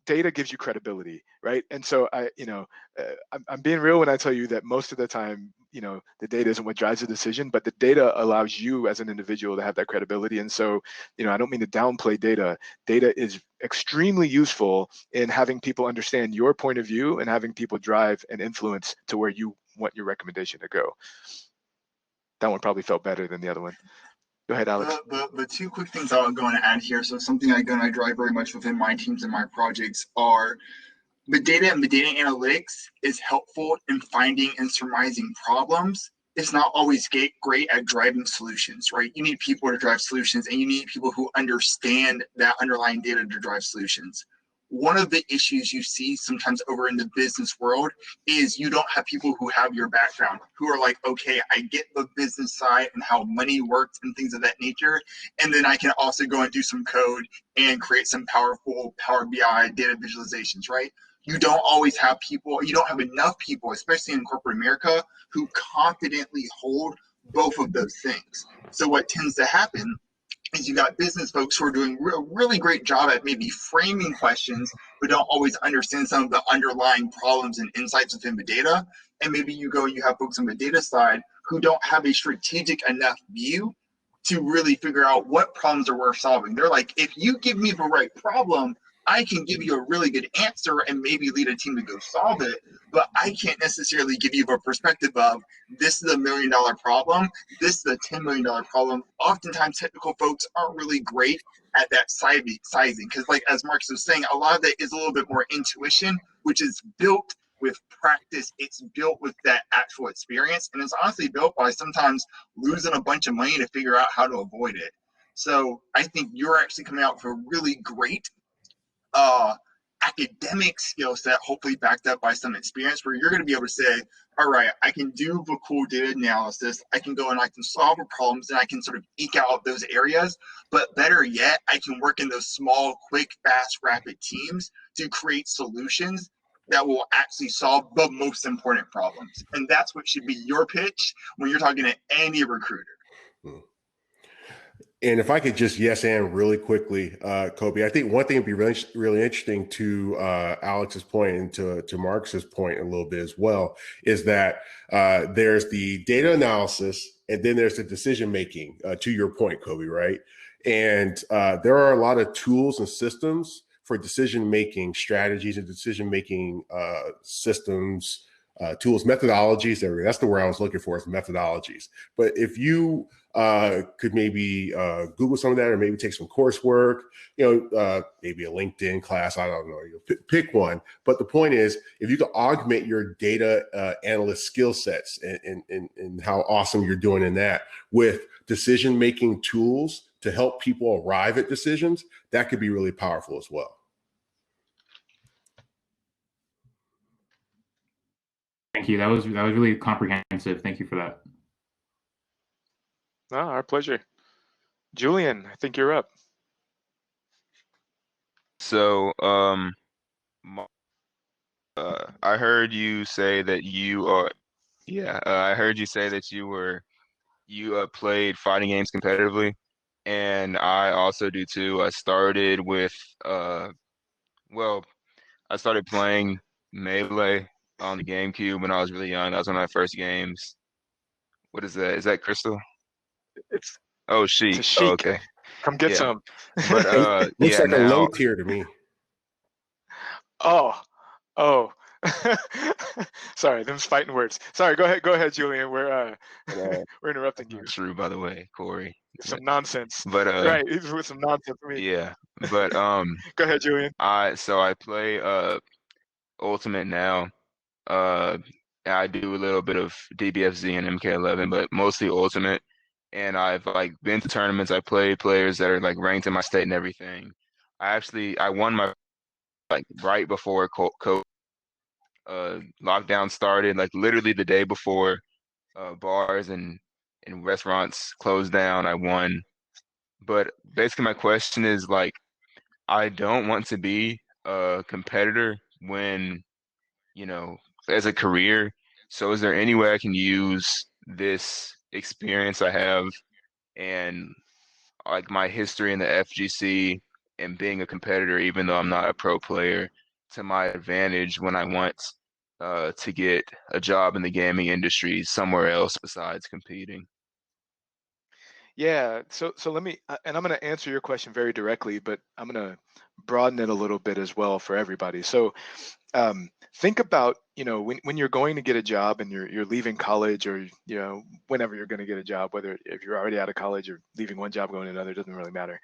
data gives you credibility, right? And so I'm being real when I tell you that most of the time, the data isn't what drives the decision, but the data allows you as an individual to have that credibility. And so, I don't mean to downplay data. Data is extremely useful in having people understand your point of view and having people drive and influence to where you want your recommendation to go. That one probably felt better than the other one. Go ahead, Alex. The two quick things I'm going to add here. So something I drive very much within my teams and my projects are the data and the data analytics is helpful in finding and surmising problems. It's not always great at driving solutions, right? You need people to drive solutions and you need people who understand that underlying data to drive solutions. One of the issues you see sometimes over in the business world is you don't have people who have your background, who are like, okay, I get the business side and how money works and things of that nature. And then I can also go and do some code and create some powerful Power BI data visualizations, right? You don't always have people, you don't have enough people, especially in corporate America, who confidently hold both of those things. So what tends to happen is you got business folks who are doing a really great job at maybe framing questions, but don't always understand some of the underlying problems and insights within the data. And maybe you have folks on the data side who don't have a strategic enough view to really figure out what problems are worth solving. They're like, if you give me the right problem, I can give you a really good answer and maybe lead a team to go solve it, but I can't necessarily give you a perspective of this is $1 million problem, this is a $10 million problem. Oftentimes, technical folks aren't really great at that sizing because, like as Marcus was saying, a lot of that is a little bit more intuition, which is built with practice. It's built with that actual experience, and it's honestly built by sometimes losing a bunch of money to figure out how to avoid it. So I think you're actually coming out with a really great academic skill set, hopefully backed up by some experience, where you're going to be able to say, all right, I can do the cool data analysis, I can go and I can solve the problems and I can sort of eke out those areas, but better yet, I can work in those small, quick, fast, rapid teams to create solutions that will actually solve the most important problems. And that's what should be your pitch when you're talking to any recruiter. And if I could just yes and really quickly, Kobe, I think one thing would be really, really interesting to Alex's point and to Marcus's point a little bit as well is that there's the data analysis and then there's the decision making. To your point, Kobe, right? And there are a lot of tools and systems for decision making strategies and decision making systems. Tools, methodologies. That's the word I was looking for, is methodologies. But if you could maybe Google some of that, or maybe take some coursework, maybe a LinkedIn class, I don't know, pick one. But the point is, if you could augment your data analyst skill sets and how awesome you're doing in that with decision-making tools to help people arrive at decisions, that could be really powerful as well. Thank you. That was really comprehensive. Thank you for that. No, our pleasure. Julian, I think you're up. So, I heard you say that you are, I heard you say that you played fighting games competitively, and I also do too. I started with, I started playing Melee on the GameCube when I was really young. That was one of my first games. What is that? Is that Crystal? It's Oh, it's a Chic. Oh, chic. okay. Come get Yeah. some. But It looks yeah, like a low now tier to me. Oh, oh. Sorry, them's fighting words. Sorry, go ahead, Julian. We're but, we're interrupting that's you. not true, by the way, Corey. Some nonsense. But Right, he's with some nonsense for me. yeah. But Go ahead, Julian. I play Ultimate now. Uh, I do a little bit of DBFZ and MK11, but mostly Ultimate. And I've like been to tournaments. I played players that are like ranked in my state and everything. I won my like right before lockdown started, like literally the day before bars and restaurants closed down. I won. But basically, my question is like, I don't want to be a competitor when, you know, as a career. So is there any way I can use this experience I have and like my history in the FGC and being a competitor, even though I'm not a pro player, to my advantage when I want to get a job in the gaming industry somewhere else besides competing? Yeah, so let me, and I'm going to answer your question very directly, but I'm going to broaden it a little bit as well for everybody. So think about, when you're going to get a job and you're leaving college, or whenever you're going to get a job, whether if you're already out of college or leaving one job going to another, doesn't really matter.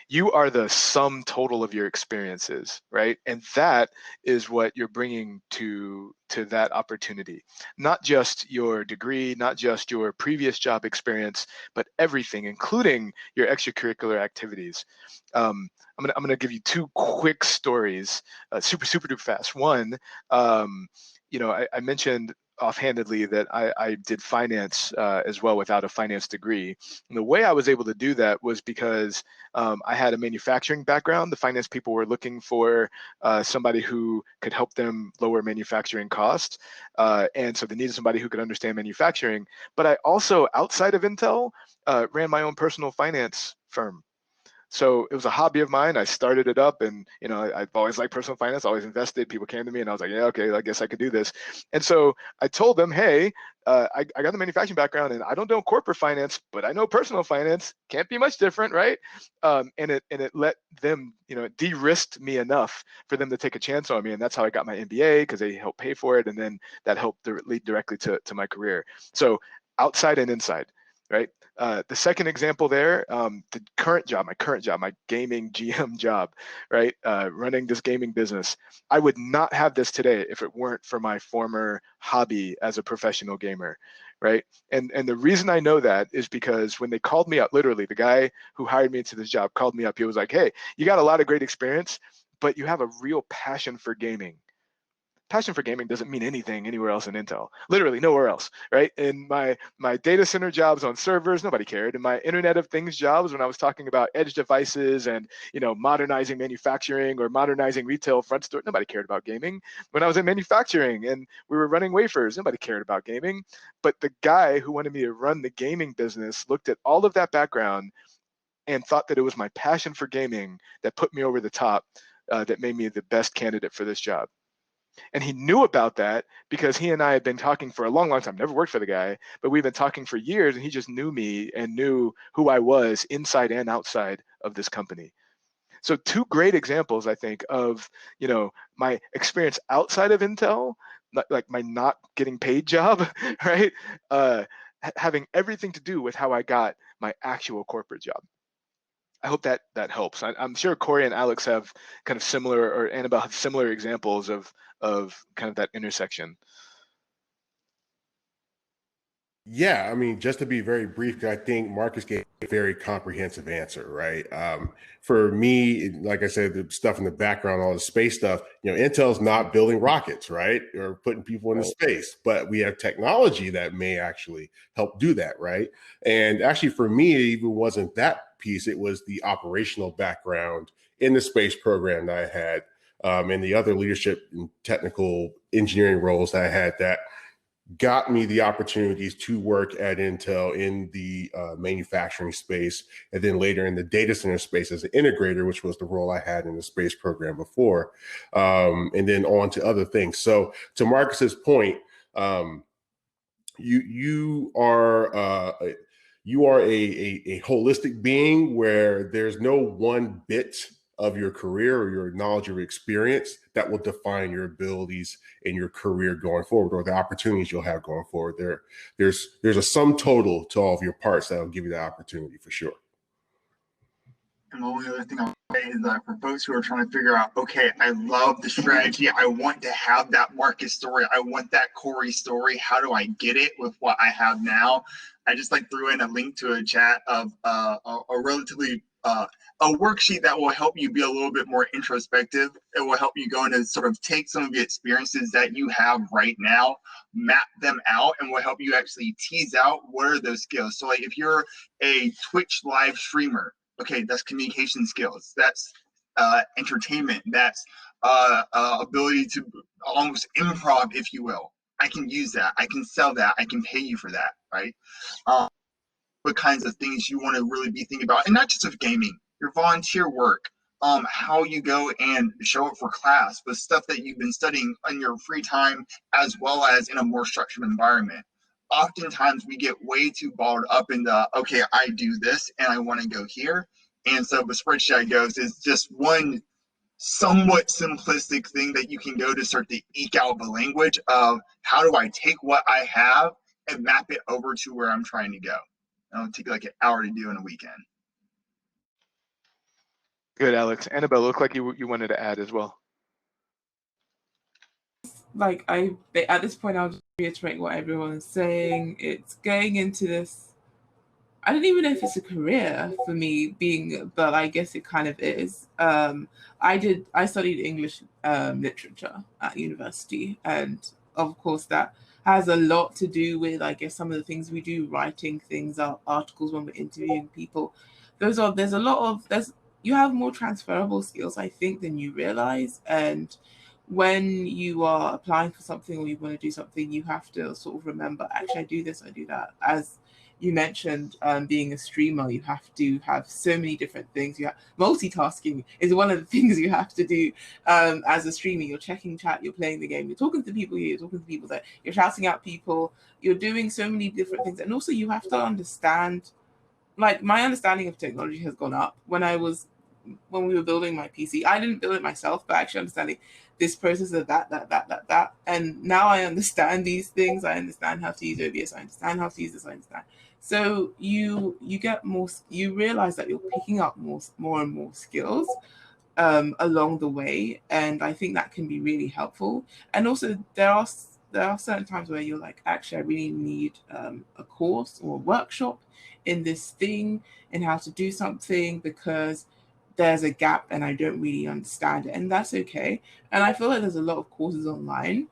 You are the sum total of your experiences, right? And that is what you're bringing to that opportunity. Not just your degree, not just your previous job experience, but everything, including your extracurricular activities. I'm gonna give you two quick stories, super duper fast. One, I mentioned offhandedly that I did finance as well without a finance degree. And the way I was able to do that was because I had a manufacturing background. The finance people were looking for somebody who could help them lower manufacturing costs. And so they needed somebody who could understand manufacturing. But I also, outside of Intel, ran my own personal finance firm. So it was a hobby of mine. I started it up, and I've always liked personal finance, always invested. People came to me, and I was like, yeah, okay, I guess I could do this. And so I told them, hey, I got the manufacturing background, and I don't know corporate finance, but I know personal finance. Can't be much different, right? And it let them, it de-risked me enough for them to take a chance on me, and that's how I got my MBA, because they helped pay for it, and then that helped lead directly to my career. So outside and inside. Right. The second example there, the current job, my gaming GM job, right? Running this gaming business. I would not have this today if it weren't for my former hobby as a professional gamer, right? And the reason I know that is because when they called me up, literally the guy who hired me into this job called me up. He was like, hey, you got a lot of great experience, but you have a real passion for gaming. Passion for gaming doesn't mean anything anywhere else in Intel, literally nowhere else, right? In my data center jobs on servers, nobody cared. In my Internet of Things jobs, when I was talking about edge devices and modernizing manufacturing or modernizing retail front store, nobody cared about gaming. When I was in manufacturing and we were running wafers, nobody cared about gaming. But the guy who wanted me to run the gaming business looked at all of that background and thought that it was my passion for gaming that put me over the top, that made me the best candidate for this job. And he knew about that because he and I had been talking for a long time. Never worked for the guy, but we've been talking for years, and he just knew me and knew who I was inside and outside of this company. So two great examples, I think, of my experience outside of Intel, like my not getting paid job, right? Having everything to do with how I got my actual corporate job. I hope that helps. I'm sure Corey and Alex have kind of similar, or Annabelle have similar examples of kind of that intersection. Yeah, I mean, just to be very brief, I think Marcus gave a very comprehensive answer, right? For me, like I said, the stuff in the background, all the space stuff, Intel's not building rockets, right? Or putting people into space, but we have technology that may actually help do that, right? And actually, for me, it even wasn't that piece. It was the operational background in the space program that I had, and the other leadership and technical engineering roles that I had that got me the opportunities to work at Intel in the manufacturing space, and then later in the data center space as an integrator, which was the role I had in the space program before, and then on to other things. So to Marcus's point, you are a holistic being where there's no one bit of your career or your knowledge or experience that will define your abilities in your career going forward, or the opportunities you'll have going forward. There's a sum total to all of your parts that will give you that opportunity for sure. And the only other thing I'll say is that for folks who are trying to figure out, okay, I love the strategy. I want to have that Marcus story. I want that Corey story. How do I get it with what I have now? I just threw in a link to a chat of a relatively a worksheet that will help you be a little bit more introspective. It will help you go into sort of take some of the experiences that you have right now, map them out, and will help you actually tease out what are those skills. So like if you're a Twitch live streamer, okay, that's communication skills. That's entertainment. That's ability to almost improv, if you will. I can use that. I can sell that. I can pay you for that, right? What kinds of things you want to really be thinking about, and not just of gaming, your volunteer work, how you go and show up for class with stuff that you've been studying in your free time, as well as in a more structured environment. Oftentimes we get way too balled up in the, okay, I do this and I want to go here. And so the spreadsheet goes is just one somewhat simplistic thing that you can go to start to eke out the language of how do I take what I have and map it over to where I'm trying to go. It'll take like an hour to do in a weekend. Good, Alex. Annabelle, looked like you wanted to add as well. Like at this point, I'll just reiterate what everyone is saying. It's going into this. I don't even know if it's a career for me but I guess it kind of is. I studied English literature at university, and of course that has a lot to do with, I guess, some of the things we do, writing things, articles when we're interviewing people. You have more transferable skills, I think, than you realize. And when you are applying for something or you want to do something, you have to sort of remember, actually, I do this, I do that. As you mentioned, being a streamer, you have to have so many different things. Multitasking is one of the things you have to do as a streamer. You're checking chat, you're playing the game, you're talking to people here, you're talking to people there, you're shouting at people, you're doing so many different things. And also you have to understand, like, my understanding of technology has gone up. When we were building my PC, I didn't build it myself, but actually understanding this process of that. And now I understand these things. I understand how to use OBS. I understand how to use this. I understand. So you realize that you're picking up more and more skills along the way, and I think that can be really helpful. And also there are certain times where you're like, actually, I really need a course or a workshop in this thing and how to do something because there's a gap and I don't really understand it, and that's okay. And I feel like there's a lot of courses online,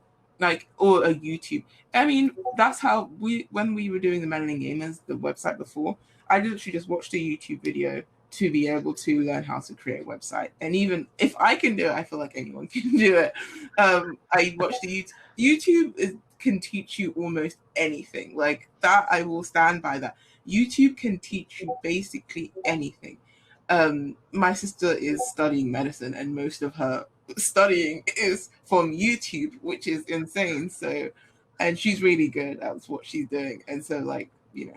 or a YouTube. I mean, that's how when we were doing the Meddling Gamers, the website before, I literally just watched a YouTube video to be able to learn how to create a website. And even if I can do it, I feel like anyone can do it. I watched the YouTube can teach you almost anything. Like that, I will stand by that. YouTube can teach you basically anything. My sister is studying medicine, and most of her studying is from YouTube, which is insane. So, and she's really good at what she's doing. And so, like, you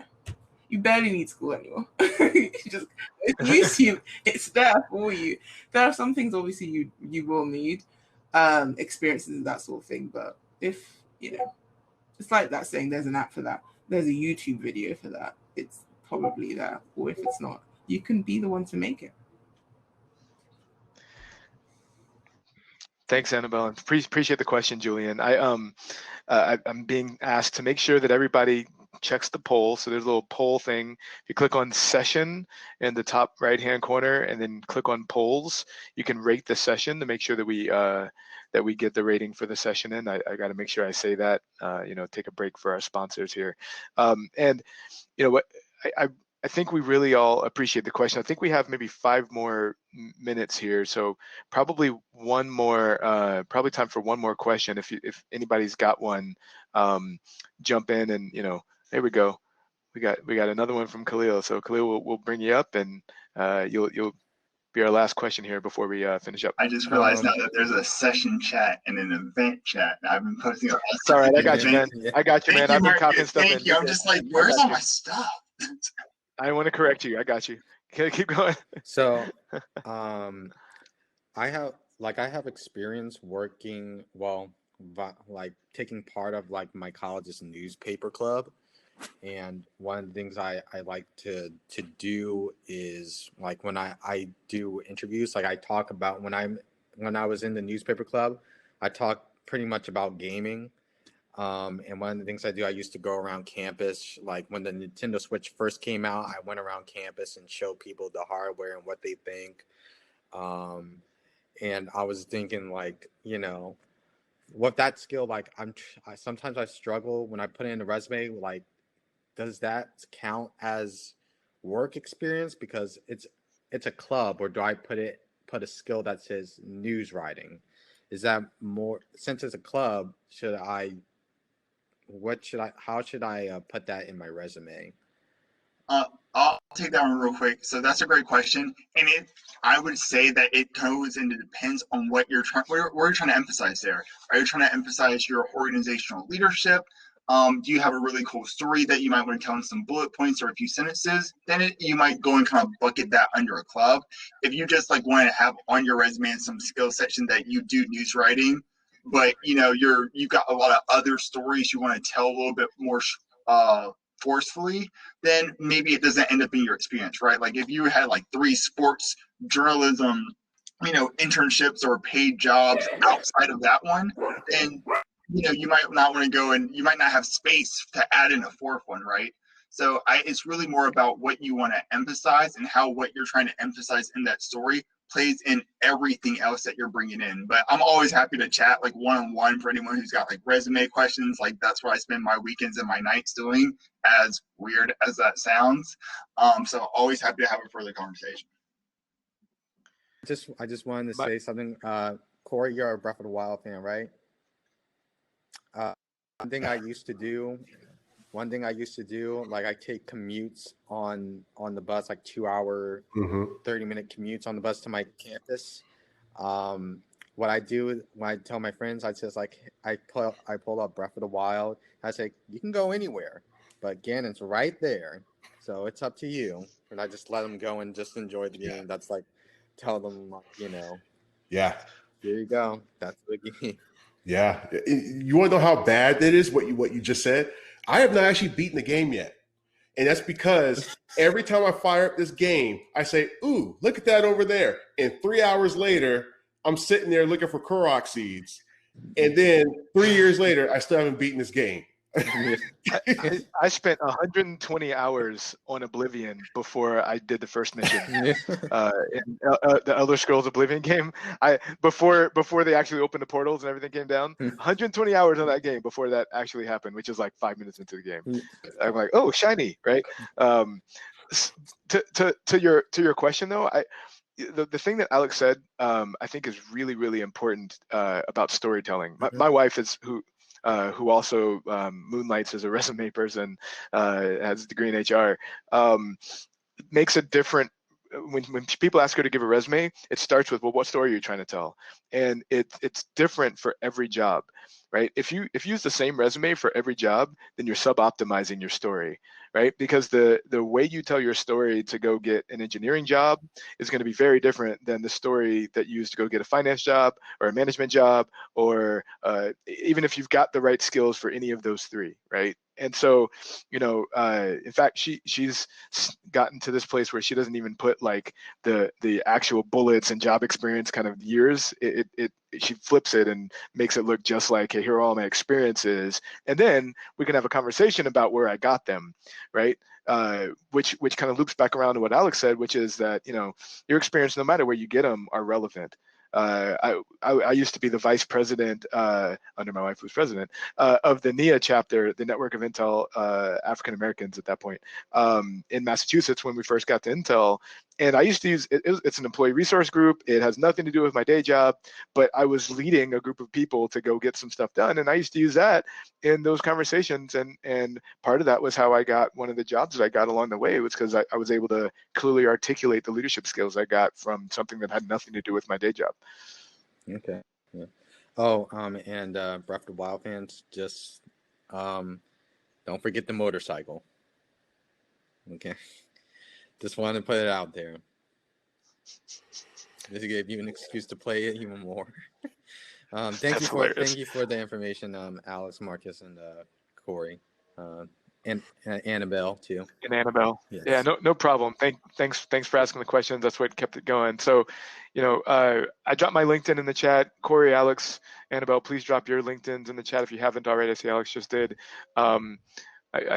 barely need school anymore. Just YouTube, it's there for you. There are some things obviously you will need, experiences and that sort of thing. But if it's like that saying, there's an app for that. There's a YouTube video for that. It's probably there. Or if it's not, you can be the one to make it. Thanks, Annabelle. Appreciate the question, Julian. I'm being asked to make sure that everybody checks the poll. So there's a little poll thing. If you click on session in the top right-hand corner and then click on polls, you can rate the session to make sure that we get the rating for the session in. I got to make sure I say that. Take a break for our sponsors here. And what I think we really all appreciate the question. I think we have maybe 5 more minutes here, so probably one more. Probably time for one more question. If anybody's got one, jump in and there we go. We got another one from Khalil. So Khalil, we'll bring you up, and you'll be our last question here before we finish up. I just realized now that there's a session chat and an event chat. I've been posting a It's all right. I got you, man. I got you, man. I've been copying stuff. Thank you. I'm just like, where's all my stuff? I want to correct you. I got you. Keep going. So, I have experience working, like taking part of like my college's newspaper club. And one of the things I like to do is like when I do interviews, like I talk about when I was in the newspaper club, I talk pretty much about gaming. And one of the things I do, I used to go around campus, like when the Nintendo Switch first came out, I went around campus and showed people the hardware and what they think. And I was thinking like, with that skill, like sometimes I struggle when I put it in a resume, like, does that count as work experience because it's a club, or do I put a skill that says news writing? Is that more, since it's a club, how should I put that in my resume? I'll take that one real quick. So that's a great question, and I would say that it goes and it depends on what you're trying. Where you're trying to emphasize there. Are you trying to emphasize your organizational leadership? Do you have a really cool story that you might want to tell in some bullet points or a few sentences? Then you might go and kind of bucket that under a club. If you just like want to have on your resume some skill section that you do news writing, but you've got a lot of other stories you want to tell a little bit more forcefully, then maybe it doesn't end up in your experience, right? Like if you had like 3 sports journalism, internships or paid jobs outside of that one, then you might not want to go, and you might not have space to add in a 4th one, right? So it's really more about what you want to emphasize and how what you're trying to emphasize in that story plays in everything else that you're bringing in. But I'm always happy to chat like one-on-one for anyone who's got like resume questions. Like that's what I spend my weekends and my nights doing, as weird as that sounds. So always happy to have a further conversation. I just wanted to say something. Corey, you're a Breath of the Wild fan, right? One thing I used to do, like I take commutes on the bus, like 2-hour, 30-minute commutes on the bus to my campus. What I do when I tell my friends, I just like I pull up Breath of the Wild. I say you can go anywhere, but Ganon's right there, so it's up to you. And I just let them go and just enjoy the game. That's like tell them, Yeah. Here you go. That's the game. Yeah. You want to know how bad that is, what you just said? I have not actually beaten the game yet. And that's because every time I fire up this game, I say, ooh, look at that over there. And 3 hours later, I'm sitting there looking for Korok seeds. And then 3 years later, I still haven't beaten this game. I spent 120 hours on Oblivion before I did the first mission in the Elder Scrolls Oblivion game. Before they actually opened the portals and everything came down, 120 hours on that game before that actually happened, which is like 5 minutes into the game. I'm like, oh, shiny, right? To your question though, the thing that Alex said, I think is really, really important about storytelling. My wife is who also moonlights as a resume person, has a degree in HR, makes it different. When people ask her to give a resume, it starts with, well, what story are you trying to tell? And it's different for every job, right? If you use the same resume for every job, then you're sub-optimizing your story, right? Because the way you tell your story to go get an engineering job is going to be very different than the story that you use to go get a finance job or a management job, or even if you've got the right skills for any of those 3, right? And so, in fact, she's gotten to this place where she doesn't even put like the actual bullets and job experience kind of years. She flips it and makes it look just like, hey, here are all my experiences, and then we can have a conversation about where I got them, right? Which kind of loops back around to what Alex said, which is that your experience, no matter where you get them, are relevant. I used to be the vice president under my wife, who was president of the NIA chapter, the Network of Intel African Americans at that point, in Massachusetts when we first got to Intel. And I used to use it's an employee resource group. It has nothing to do with my day job, but I was leading a group of people to go get some stuff done, and I used to use that in those conversations. And part of that was how I got one of the jobs that I got along the way. It was because I was able to clearly articulate the leadership skills I got from something that had nothing to do with my day job. Okay. Yeah. Oh, and Breath of the Wild fans, just don't forget the motorcycle. Okay. Just wanted to put it out there. This gave you an excuse to play it even more. Thank you for the information, Alex, Marcus, and Corey, and Annabelle too. And Annabelle, yes. Yeah, no problem. Thanks for asking the questions. That's what kept it going. So, I dropped my LinkedIn in the chat. Corey, Alex, Annabelle, please drop your LinkedIn's in the chat if you haven't already. I see Alex just did. I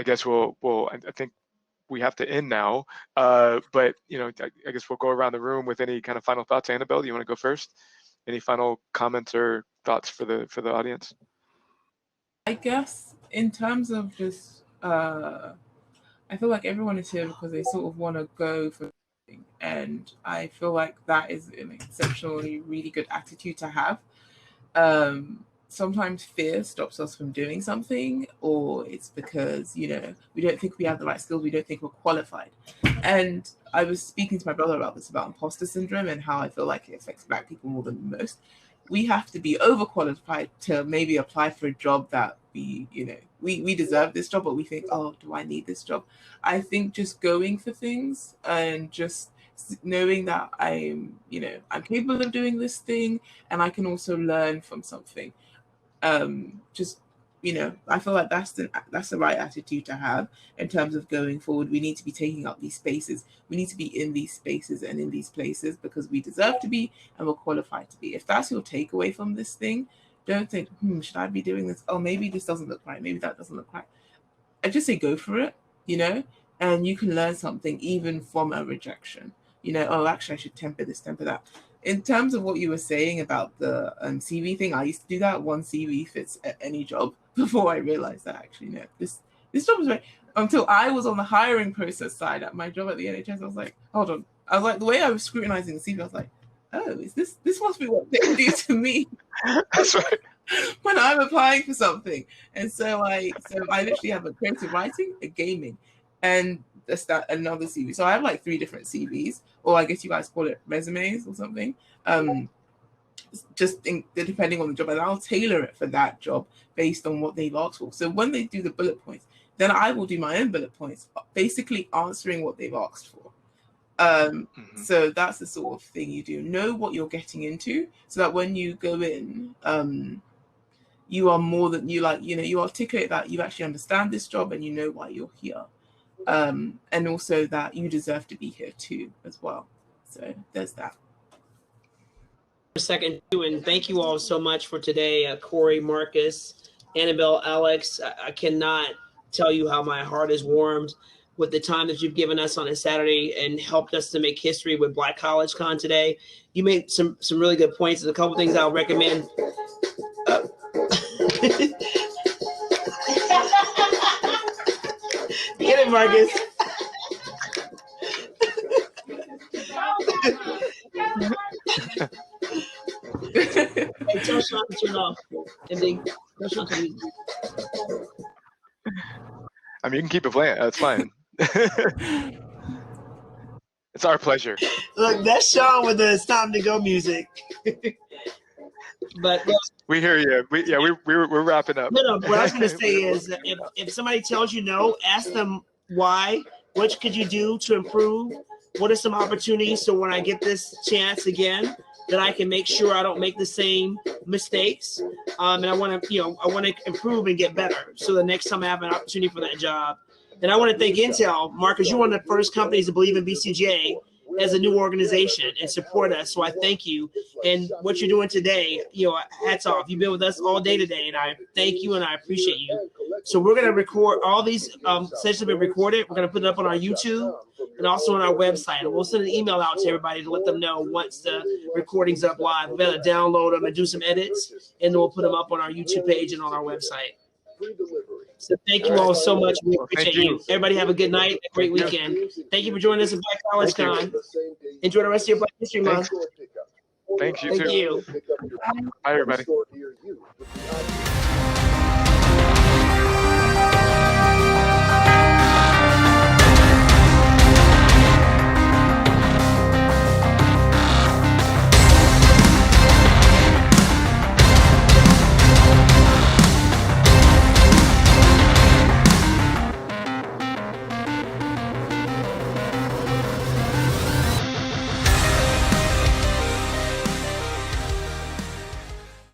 guess I think we have to end now. But I guess we'll go around the room with any kind of final thoughts. Annabelle, do you want to go first? Any final comments or thoughts for the audience? I guess in terms of just, I feel like everyone is here because they sort of want to go for something, and I feel like that is an exceptionally really good attitude to have. Sometimes fear stops us from doing something, or it's because, we don't think we have the right skills, we don't think we're qualified. And I was speaking to my brother about this, about imposter syndrome and how I feel like it affects Black people more than most. We have to be overqualified to maybe apply for a job that we deserve this job, but we think, oh, do I need this job? I think just going for things and just knowing that I'm capable of doing this thing and I can also learn from something. I feel like that's the right attitude to have in terms of going forward. We need to be taking up these spaces. We need to be in these spaces and in these places because we deserve to be and we're qualified to be. If that's your takeaway from this thing, don't think, should I be doing this? Oh, maybe this doesn't look right. Maybe that doesn't look right. I just say go for it, and you can learn something even from a rejection. Oh, actually, I should temper this, temper that. In terms of what you were saying about the CV thing, I used to do that. One CV fits any job before I realized that actually, no, this job is right. Until I was on the hiring process side at my job at the NHS, I was like, hold on. I was like, the way I was scrutinizing the CV, I was like, oh, is this must be what they do to me. That's right. When I'm applying for something. And so I literally have a creative writing, a gaming, and another CV. So I have like 3 different CVs, or I guess you guys call it resumes or something. Depending on the job, and I'll tailor it for that job based on what they've asked for. So when they do the bullet points, then I will do my own bullet points, basically answering what they've asked for. So that's the sort of thing you do. Know what you're getting into, so that when you go in, you are more than you articulate that you actually understand this job and you know why you're here. And also that you deserve to be here too as well. So there's that. A second, and thank you all so much for today, Corey, Marcus, Annabelle, Alex. I cannot tell you how my heart is warmed with the time that you've given us on a Saturday and helped us to make history with Black College Con today. You made some really good points. There's a couple things I'll recommend. Get it, Marcus. Hey, tell Sean to turn off. And then tell Sean to leave. I mean, you can keep it playing. That's fine. It's our pleasure. Look, that's Sean with the "It's Time to Go" music. But we hear you. We're wrapping up. No. What I was going to say is, if somebody tells you no, ask them why. What could you do to improve? What are some opportunities so when I get this chance again, that I can make sure I don't make the same mistakes? And I want to improve and get better. So the next time I have an opportunity for that job. And I want to thank Intel, Marcus. You're one of the first companies to believe in BCJ as a new organization and support us. So I thank you. And what you're doing today, hats off. You've been with us all day today, and I thank you and I appreciate you. So we're going to record all these sessions have been recorded. We're going to put it up on our YouTube and also on our website. And we'll send an email out to everybody to let them know once the recording's up live. We're going to download them and do some edits, and then we'll put them up on our YouTube page and on our website. So thank you all so much. We appreciate you. Everybody have a good night, a great weekend. Thank you for joining us at Black College Con. Enjoy the rest of your Black History Month. Thank you. Thank you. Bye, everybody.